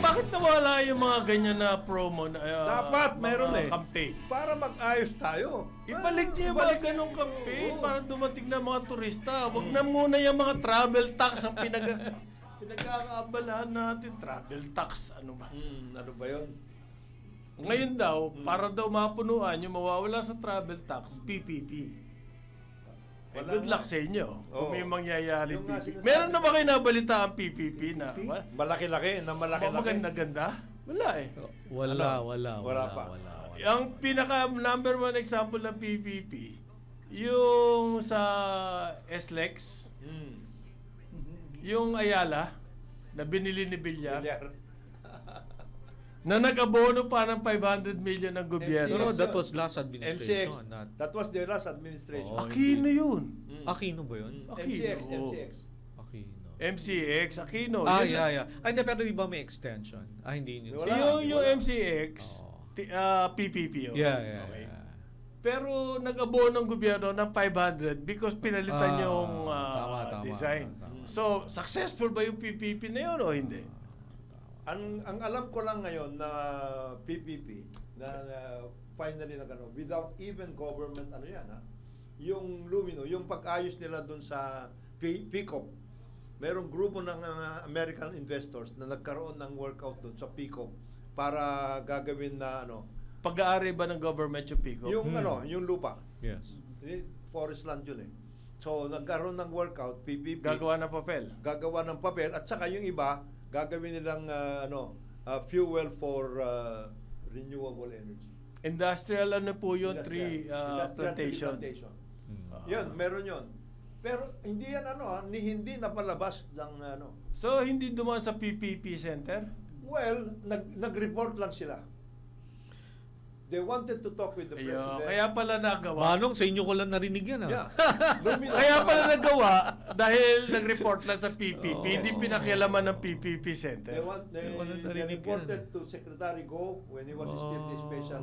Bakit nawala yung mga ganyan na promo na Dapat, mga meron eh. campaign? Para mag-ayos tayo. Ibalik niyo yung mga ganong campaign para dumating na mga turista. Huwag na muna yung mga travel tax ang pinagkakaabalahan natin. Travel tax, ano ba? Ano ba yun? Ngayon daw, para daw mapunuan yung mawawala sa travel tax, PPP. Good luck sa inyo kung may mangyayari Yung nga PPP. sinasabi- Meron na ba kayo nabalita ang PPP na? Malaki-laki, na malaki-laki. Maganda-ganda? Wala eh. Wala pa. Ang pinaka number one example ng PPP, yung sa SLEX, yung Ayala, na binili ni Villar, na nag-abono pa ng 500 million ng gobyerno. No, that was last MCX. administration. not- That was the last administration. Oo. Aquino yun. Aquino ba yun? MCX. Aquino. MCX, Aquino. Ah, Yun yeah. Ay, hindi, pero di ba may extension? Ah, hindi yun. Wala. Yung MCX, Oo. PPP yun. Yeah. Okay. Pero nag-abono ng gobyerno ng 500 because pinalitan yung tama, design. tama. So, successful ba yung PPP na yun o hindi? Ang alam ko lang ngayon na PPP na finally without even government yung Lumino, yung pag-ayos nila doon sa PCOP. Merong grupo ng American investors na nagkaroon ng workout doon sa PCOP para gagawin na Pag-aari ba ng government yung PICO? yung yung lupa. Yes. Forest land yun eh. So nagkaroon ng workout PPP. Gagawa ng papel? Gagawa ng papel at saka yung iba gagawin nilang fuel for renewable energy. Industrial po yun? Industrial Plantation. Yun, meron yun. Pero hindi yan hindi napalabas ng So, hindi dumaan sa PPP Center? Well, nag-report lang sila. They wanted to talk with the president. Kaya pala nagawa. Manong, sa inyo ko lang narinig yan, Yeah. Lumino, Kaya pala nagawa dahil nag-report lang sa PPP, hindi pinakialaman ng PPP Center. They Wala narinig reported to Secretary Go when he was still the special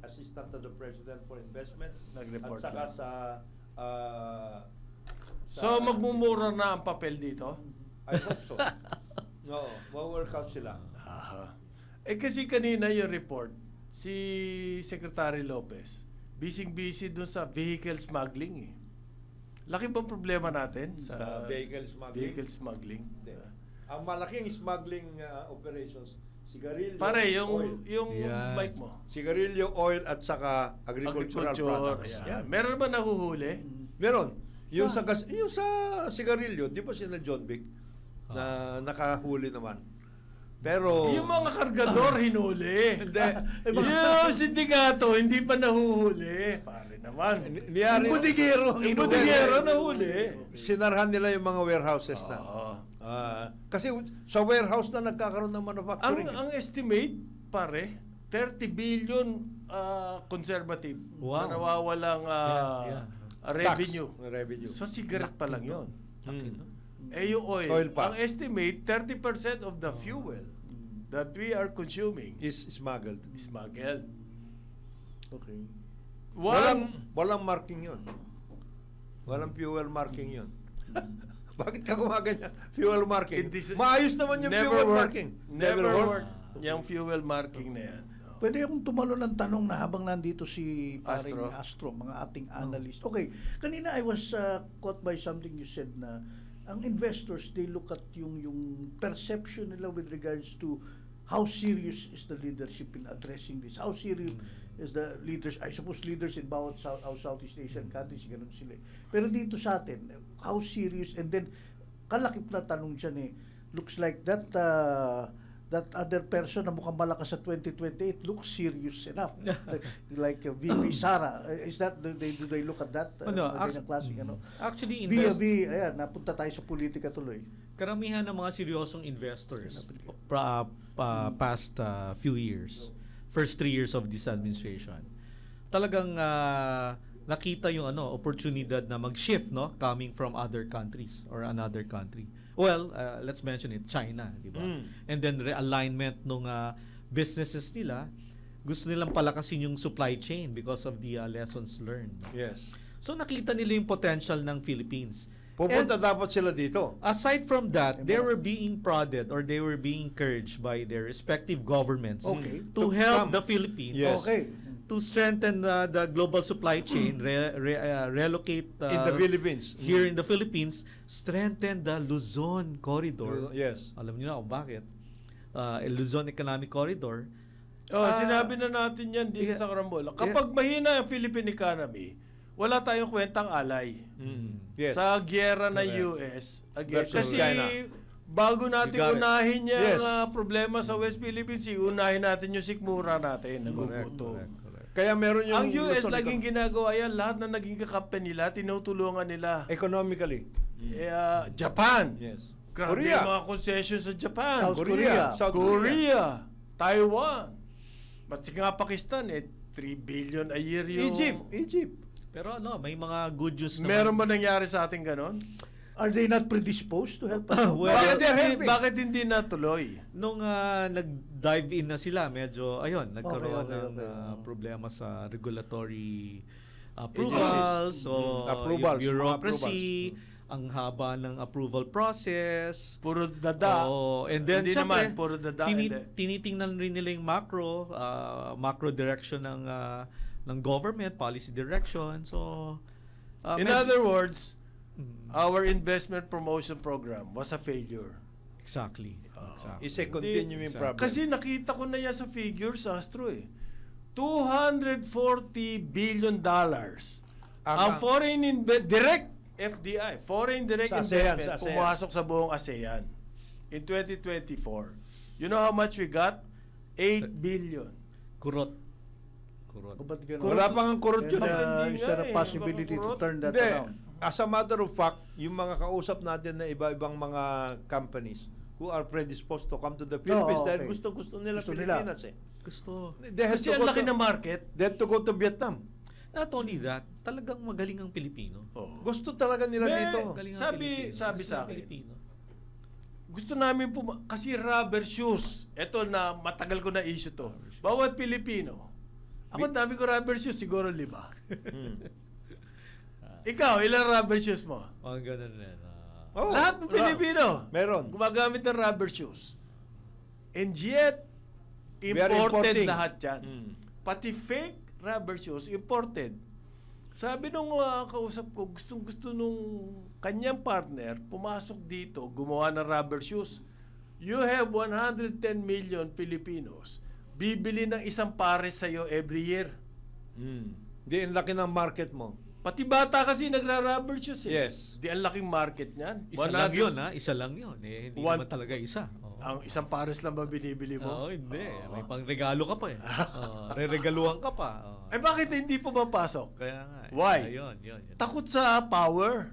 assistant to the president for investments. Nag-report At saka lang. sa So, magmumura na ang papel dito? I hope so. No, ma-workout sila. Aha. Kasi kanina yung report, si Secretary Lopez, busy dun sa vehicle smuggling eh. Laki bang problema natin sa Vehicle smuggling? vehicle smuggling? Hindi. Ang malaking smuggling operations, sigarilyo, Pare, oil. yung Yan. mic mo. Sigarilyo, oil, at saka agricultural products. Yan. Yan. Meron ba nahuhuli? Meron. Yung sa sigarilyo, di ba si na John Vic na nakahuli naman. Pero Yung mga kargador hinuli. hindi. Yung sindikato, hindi pa nahuhuli. Pare naman. Niyari, Yung budigero nahuli. sinarhan nila yung mga warehouses na. Oo. Kasi sa warehouse na nagkakaroon ng manufacturing. Ang estimate, pare, 30 billion conservative Wow. na nawawalang revenue. Revenue. Sa cigarette pa lang yun. Mm. Yung oil. Oil pa. Ang estimate, 30% of the fuel that we are consuming Is smuggled. is smuggled. Okay. Walang marking yun. Walang fuel marking yun. Bakit ka gumaganyan? Fuel marking. It is- Maayos naman yung Never fuel work. marking. Never work. Yung fuel marking na yan. Pwede akong tumalo ng tanong na habang nandito si paring Astro. mga ating analyst. Okay, kanina I was caught by something you said na ang investors, they look at yung perception nila with regards to how serious is the leadership in addressing this? How serious is the leaders? I suppose leaders in bawat Southeast Asian countries, ganun sila. Pero dito sa atin, how serious? And then, kalakip na tanong dyan looks like that other person na mukhang malakas sa 2028 looks serious enough. like VP Sara. Is that, do they look at that? Actually, ayan, napunta tayo sa politika tuloy. karamihan ng mga seryosong investors past few years, first 3 years of this administration, talagang nakita yung oportunidad na mag-shift, no, coming from other countries or another country. Well, let's mention it, China, di ba? And then realignment ng businesses nila, gusto nilang palakasin yung supply chain because of the lessons learned. Yes. So nakita nila yung potential ng Philippines. Pupunta dapat sila dito. Aside from that, they were being prodded or they were being encouraged by their respective governments to help the Philippines Yes. to strengthen the global supply chain, relocate In the Philippines. here in the Philippines, strengthen the Luzon corridor. Yes. Alam niyo na kung bakit. Luzon Economic Corridor. Sinabi na natin yan dito sa Karambola. Kapag mahina ang Philippine economy, wala tayong kwentang alay. Yes. Sa gyera ng US. Versus Kasi China. bago natin You got it. unahin yung Yes. problema sa West Philippines, unahin natin yung sikmura natin. Nagugutom. Kaya meron yung Ang US Luzon laging ginagawa yan, lahat na naging kakampi nila, tinutulungan nila. economically. Japan. Yes. Grabe Korea. yung mga concessions sa Japan. South Korea. South Korea. Taiwan. Pati nga Pakistan, 3 billion a year yung... Egypt. Pero may mga good news naman. Meron ba nangyari sa ating ganon? Are they not predisposed to help us? Well, bakit hindi natuloy? Nung nag-dive in na sila, medyo, nagkaroon ng problema sa regulatory approvals, o Approvals, yung mga bureaucracy, ang haba ng approval process. Puro dada. And then, Hindi syempre, naman, puro dada. tinitingnan rin nila yung macro direction ng government, policy direction. So, In other words, our investment promotion program was a failure. Exactly. Is a continuing problem. Kasi nakita ko na yan sa figures, Astro $240 billion. Ang foreign direct FDI, foreign direct Sa ASEAN, investment, sa ASEAN. pumasok sa buong ASEAN in 2024. You know how much we got? 8 billion. Kurot. O ba't ganun? Wala pang ang kurot yun. Is there a possibility to turn that Hindi. around? As a matter of fact, yung mga kausap natin na iba-ibang mga companies who are predisposed to come to the Philippines dahil gusto nila Gusto nila. Pilipinas Gusto. They have Kasi to ang go laki to- ng market. They have to go to Vietnam. Not only that, talagang magaling ang Pilipino. Gusto talaga nila dito. Magaling ang Sabi Pilipino. sabi Gusto sa ng akin, Pilipino. gusto namin kasi rubber shoes. Ito na matagal ko na issue to. Bawat Pilipino. Ako dami ko rubber shoes, siguro 5. Ikaw, ilang rubber shoes mo? Ang ganun rin. Oh, Lahat ng Pilipino. Meron. Gumagamit ng rubber shoes. And yet, We are imported importing. lahat yan. Pati fake rubber shoes, imported. Sabi nung kausap ko, gustong-gusto nung kanyang partner, pumasok dito, gumawa ng rubber shoes. You have 110 million Filipinos. Bibili ng isang pares sa'yo every year. Hindi, ang laki ng market mo. Pati bata kasi nagra-rubber shoes eh. Yes. Di ang laking market niyan. Isa lang yun, ha? Isa lang yun. Hindi One- naman talaga isa. Ang isang pares lang ba binibili mo? Oo, hindi. May pang-regalo ka pa eh. Re-regaluhan ka pa. Eh bakit hindi pumapasok? Kaya nga. Why? Yun. Takot sa power.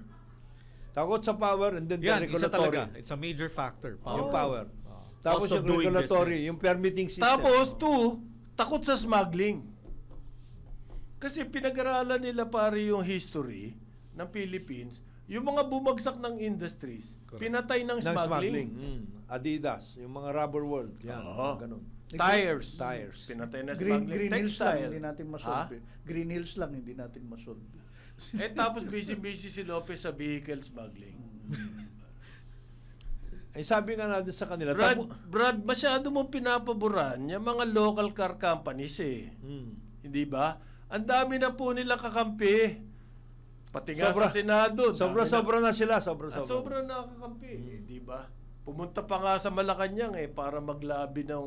Takot sa power and then the Yan, isa regulatory. talaga. It's a major factor. Yung power. Oh. Tapos Cost of yung doing regulatory, business. yung permitting system. Tapos, 2, takot sa smuggling. Kasi pinag-aralan nila pare yung history ng Philippines, yung mga bumagsak ng industries, pinatay ng ng smuggling. Adidas, yung mga rubber world. Yan, Oo. ganun. Tires. Tires. Pinatay na Green smuggling. Hills lang, Textile. hindi natin masolve. Green Hills lang, hindi natin masolve. Tapos busy si Lopez sa vehicle smuggling. Ay sabi nga natin sa kanila, Brad, masyado mong pinapaboran yung mga local car companies eh. Hindi ba? Ang dami na po nila kakampi. Pati nga sa Senado. Sobra na sila. Sobra na kakampi. Hindi ba? Pumunta pa nga sa Malacanang eh para maglabi ng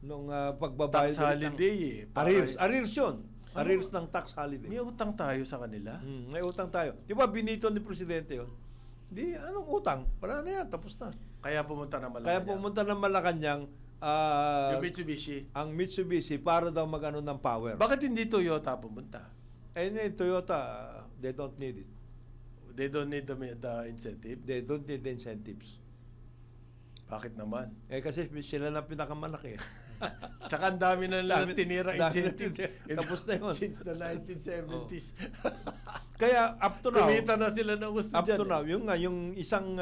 nung pagbabayad tax holiday eh. Arrears yun. Arrears ng tax holiday. May utang tayo sa kanila. May utang tayo. Di ba binito ni Presidente yun? Di, anong utang? Wala na yan, tapos na. Kaya pumunta ng Malacanang. Kaya pumunta ng Malacanang yung Mitsubishi. ang Mitsubishi para daw magano ng power. Bakit hindi Toyota pumunta? Toyota, they don't need it. They don't need the incentive. They don't need the incentives. Bakit naman? Kasi sila na pinakamalaki. Tsaka ang dami na lang tinira incentives. Tapos na yun. Since the 1970s. Kaya up to now, kumita na sila ng gusto up dyan. to now, yung isang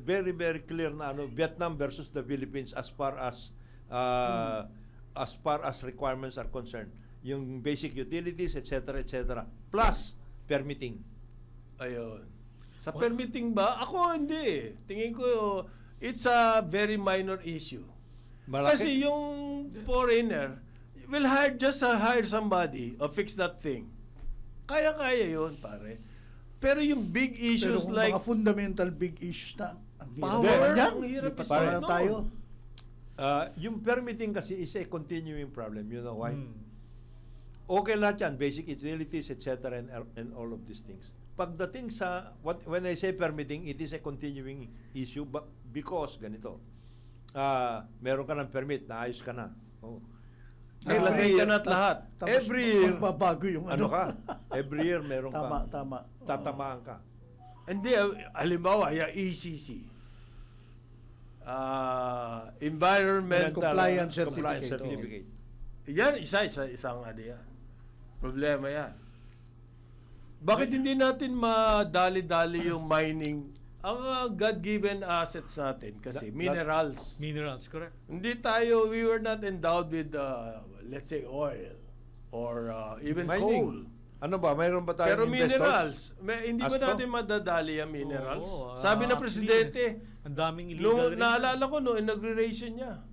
very very clear na Vietnam versus the Philippines as far as requirements are concerned. Yung basic utilities, etc. Plus permitting. Ayun. Sa permitting ba? Ako hindi. Tingin ko it's a very minor issue. Malaki. Kasi yung foreigner will hire somebody or fix that thing. Kaya yun, pare. Pero yung big issues Pero kung like mga fundamental big issues na, ang hirap power, naman yan. ang hirap Lipat isa na nun. tayo. Yung permitting kasi is a continuing problem. You know why? Okay lahat yan, basic utilities, etc. and all of these things. Pagdating sa, when I say permitting, it is a continuing issue because ganito, meron ka ng permit, naayos ka na. naglagay ka na't lahat. Tapos Every year, magbabago yung ano ka? Every year meron Tama, ka. tama. Tatamaan ka. Hindi, halimbawa, yung ECC. Environment Compliance Compliance certificate. certificate. Yan, isang ano yan. Problema yan. Bakit hindi natin madali-dali yung mining? Ang God-given assets natin kasi minerals. Minerals, correct. Hindi we were not endowed with, let's say, oil or even Mining. coal. Ano ba? Mayroon ba tayong Pero investors? minerals, hindi ba Astro? natin madadali ang minerals? Oo, Sabi na actually, presidente, ang daming illegal rin. naalala ko inauguration niya.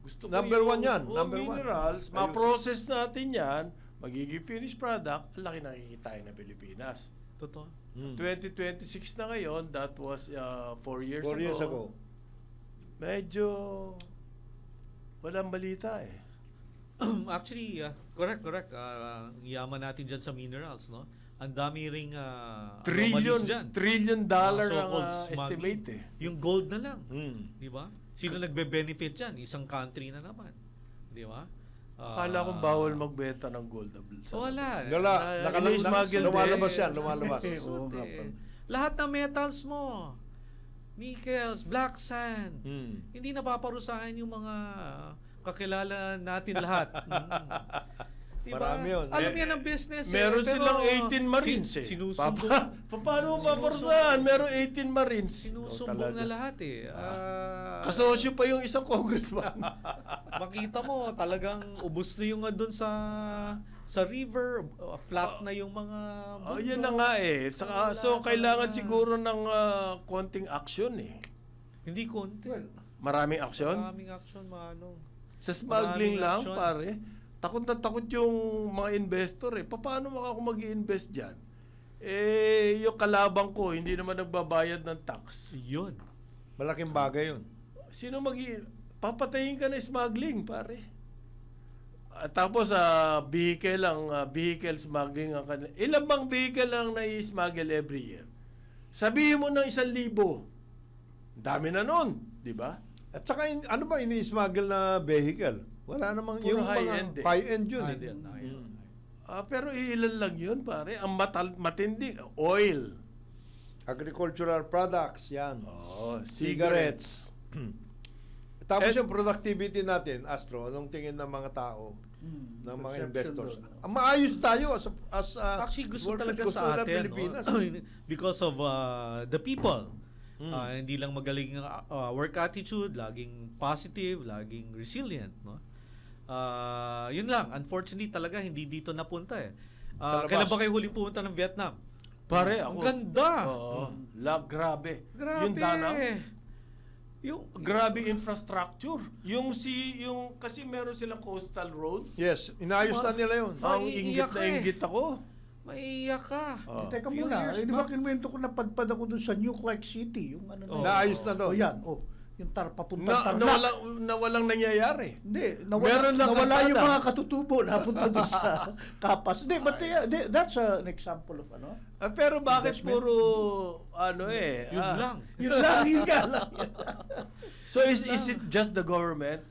Gusto ko Number one yan, yung number one. minerals, Ayos. ma-process natin yan, magiging finished product, ang laki nakikitain ng Pilipinas. Totoo. 2026 na ngayon, that was 4 years 4 years ago. Medyo walang balita eh. Actually, correct. Ang yaman natin dyan sa minerals, no? Ang dami ring Trillion dollar ang so-called smuggling. estimate eh. Yung gold na lang, Hmm. di ba? Sino nagbe-benefit dyan? Isang country na naman. Di ba? Akala kong bawal magbenta ng gold. Wala. ini-smuggle Lumalabas din. yan, lumalabas. Oo nga Eh, pala. lahat ng metals mo, nickels, black sand, hindi napaparusahan yung mga kakilala natin lahat. Diba? Marami yun. Alam yan ang business. Meron pero silang 18 Marines eh. Sinusumbong. Paano mo paparusahan? Meron 18 Marines. Sinusumbong na lahat eh. Kasosyo pa yung isang congressman. Makita mo, talagang ubos na yung doon sa river, flat na yung mga Oh, yan na nga eh. So, kailangan siguro ng konting action eh. Hindi konti. Maraming action? Maraming action, manong. Sa smuggling Maraming lang, action. pare. Takot na takot yung mga investor eh. Paano ako mag-i-invest dyan? Eh, yung kalabang ko, hindi naman nagbabayad ng tax. Yun. Malaking bagay yun. Sino papatayin ka na smuggling, pare? Tapos, vehicle smuggling ang kanila. Ilan bang vehicle lang na-smuggle every year? Sabihin mo ng 1,000. Dami na nun, di ba? At saka, ano ba ini-smuggle na vehicle? Wala namang Puro yung high-end mga eh. high-end yun. Pero ilan lang yun, pare. Ang matindi, oil. Agricultural products, yan. Oh, Cigarettes. Tapos yung productivity natin, Astro, anong tingin ng mga tao, ng mga perception investors? doon. Maayos tayo as Actually, gusto workers, talaga gusto sa ng atin, Pilipinas. no? Because of the people. Hindi lang magaling work attitude, laging positive, laging resilient, no? Yun lang, unfortunately talaga hindi dito napunta eh. Kailan ba kayo huling pumunta ng Vietnam? Pare, Ang ako. ganda. Oo. Grabe. Grabe. Yung Danang. Yung Grabe infrastructure. Yung kasi meron silang coastal road. Yes, inayos na nila yun. Ang Maiiyak inggit na ka eh. inggit ako. maiiyak ka. Oh. Teka Few muna, years di ba back. kinuwento ko napadpad ako doon sa New Clark City, yung ano Oh. Naayos na Oh, doon. yan. Oh, yung papuntang Tarlac. Na walang nangyayari. Hindi, Meron lang nawala kalsada. yung mga katutubo napunta doon sa Kapas. Hindi, but that's an example of ano. Pero bakit Investment? puro Yun lang. Yun lang, yun nga lang. So is it just the government?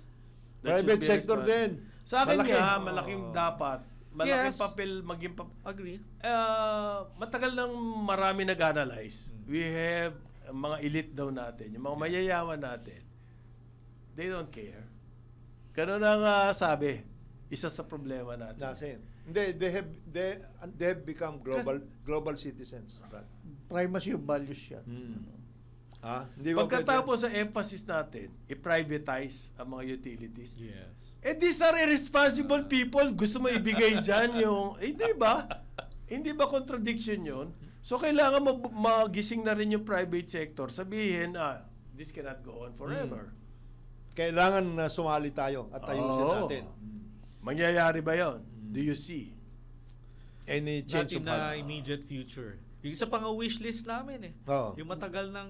that should Private be sector responsible? din. Sa akin Malaki. nga, malaking dapat. Malaking Yes. papel, Agree. matagal nang marami nag-analyze. We have mga elite daw natin, yung mga mayayaman natin. They don't care. Ganun ang sabi. Isa sa problema natin. Nasin. Hindi, they have become global citizens, Brad. Primacy of values yan. Hindi ba Pagkatapos sa emphasis natin, i-privatize ang mga utilities. Yes. These are irresponsible people. Gusto mo ibigay dyan yung... Hindi ba? Hindi ba contradiction yun? So, kailangan magising na rin yung private sector. Sabihin, this cannot go on forever. Kailangan na sumali tayo at ayusin Oo. natin. Mangyayari ba yun? Do you see? Any Not change in of the heart. immediate future. Yung isa pang wish list namin eh. Oo. Yung matagal ng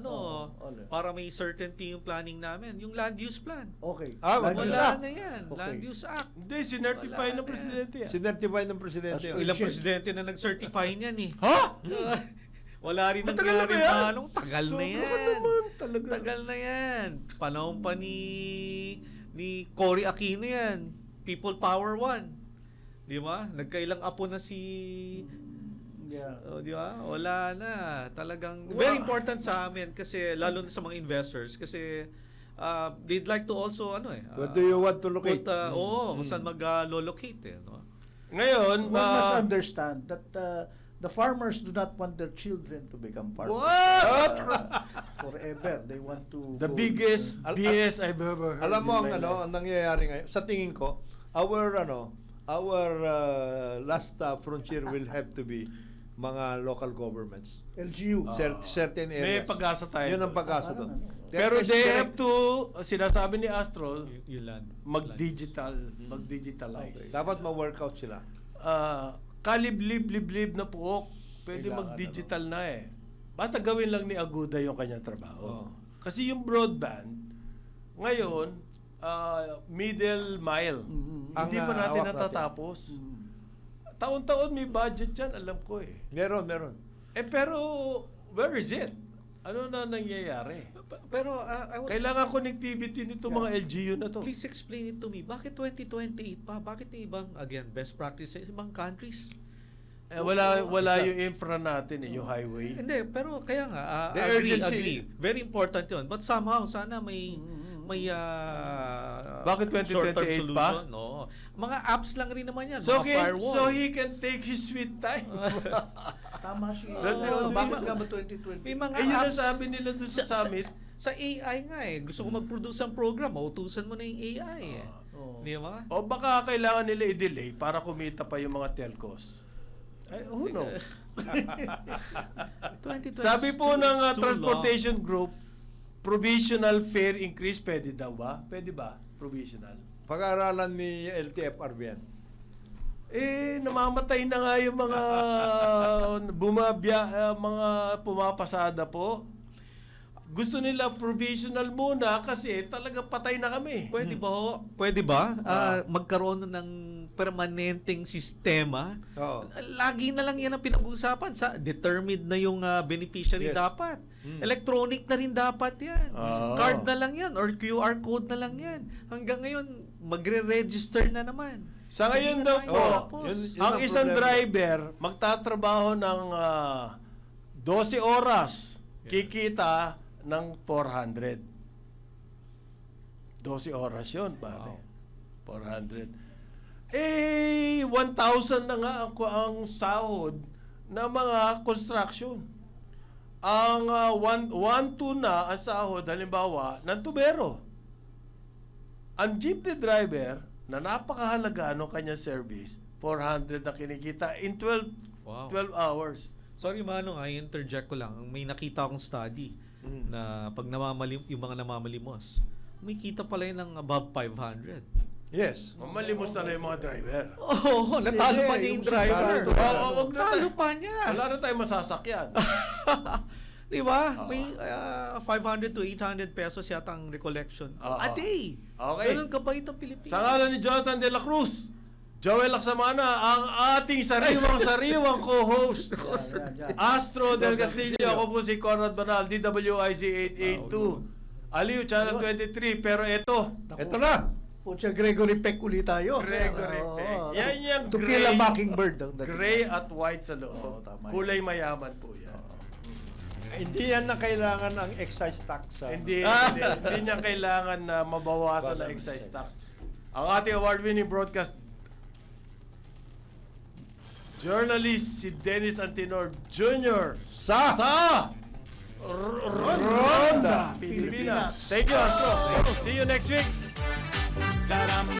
Oo. para may certainty yung planning namin. Yung land use plan. Okay. Land Land use Wala act. na yan. Okay. Land use act. Hindi, sinertify Wala ng na. presidente yan. Sinertify ng presidente. As Ilang Shit. presidente na nag-certify niyan eh. Ha? Wala rin Matagal na nangyari ba yan? malong. Tagal na Sobra yan. ka naman, talaga. Tagal na yan. Panahon pa ni Cory Aquino yan. People Power 1. Di ba? Nagkailang apo na si... Yeah. Oh, di ba? Wala na. Talagang very important sa amin kasi lalo na sa mga investors kasi they'd like to also What do you want to locate? kung saan mag-locate eh, no? Ngayon, One must understand that the farmers do not want their children to become farmers. what? Forever. They want to The go- biggest BS I've ever heard. Alam mo in ang my life. ang nangyayari ngayon. Sa tingin ko, our last frontier will have to be mga local governments. LGU. Certain May areas. pag-asa tayo. Yun ang pag-asa doon. Pero they have to, sinasabi ni Astro, Yung land. mag-digitalize. Dapat ma-workout sila. Kaliblib-liblib na puok, pwede Kailangan, mag-digital na eh. Basta gawin lang ni Aguda yung kanyang trabaho. Oo. Kasi yung broadband, ngayon, middle mile. Hindi Ang, pa natin hawak natatapos. Taon-taon may budget yan, alam ko eh. Meron. Pero, where is it? Ano na nangyayari? Pero I would Kailangan connectivity nito mga LGU na to. please explain it to me. Bakit 2028 pa? Bakit yung ibang, again, best practices, ibang countries? Wala yung infra natin yung highway. Hindi, pero kaya nga, The agree. urgency. Very important yun. But somehow, sana may Bakit 2028 short-term pa? solution. No. Mga apps lang rin naman yan. So, mga firewall. so he can take his sweet time. Tama si... Oo, bakit may- nga ba 2020? may mga Yun ang apps. sabi nila doon sa summit. Sa AI nga eh. Gusto ko mag-produce ng program, mautusan mo na yung AI eh. Di ba? O baka kailangan nila i-delay para kumita pa yung mga telcos. Who knows? 2022 Sabi po is ng too transportation group, provisional fare increase, pwede daw ba? Pwede ba? Provisional. Pag-aaralan ni LTFRB yan. Namamatay na nga yung mga mga pumapasada po. Gusto nila provisional muna kasi talaga patay na kami. Pwede ba ho? Pwede ba? Magkaroon ng permanenteng sistema? Oo. Lagi na lang yan ang pinag-uusapan. Determined na yung beneficiary Yes. dapat. Electronic na rin dapat yan. Oo. Card na lang yan or QR code na lang yan. Hanggang ngayon, magre-register na naman. Sa ngayon Hindi na daw tayo po, tapos. Yun ang ang isang problema. driver magtatrabaho ng 12 oras, kikita ng 400. 12 oras yun, pare. 400. 1,000 na nga ang sahod ng mga construction. Ang 1,200 na ang sahod, halimbawa, ng tubero. Ang jeepney driver, na napakahalaga ng kanyang service, 400 na kinikita in 12 Wow. 12 hours. Sorry Manong, I interject ko lang. May nakita akong study na pag yung mga namamalimos, kumikita pala yun ng above 500. Yes. Mamalimos na lang yung mga driver. Oo, natalo pa niya yung driver. Wag na Talo tayo. pa niya. Wala na tayong masasakyan. Di ba? May 500 to 800 pesos yata ang recollection a day. Okay. Ganun kabait ang Pilipinas. Sa ngalan ni Jonathan De La Cruz, Joel Laksamana, ang ating sariwang co-host. Astro Del Castillo, ako po si Conrad Banal, DWIZ 882. Aliw, Channel 23, pero ito, Ito na. Pucha, Gregory Peck ulit tayo. Gregory Oo, Peck. oo. Yan yung To kill a mockingbird. ang dating. gray at white sa loob. Oo, tama yan. Kulay mayaman po yan. Hindi yan na kailangan ang excise tax. Hindi niya kailangan na mabawasan na excise tax. Ang ating award-winning broadcast journalist si Dennis Antinor Jr. sa Ronda, Pilipinas. Thank you, Astro. See you next week.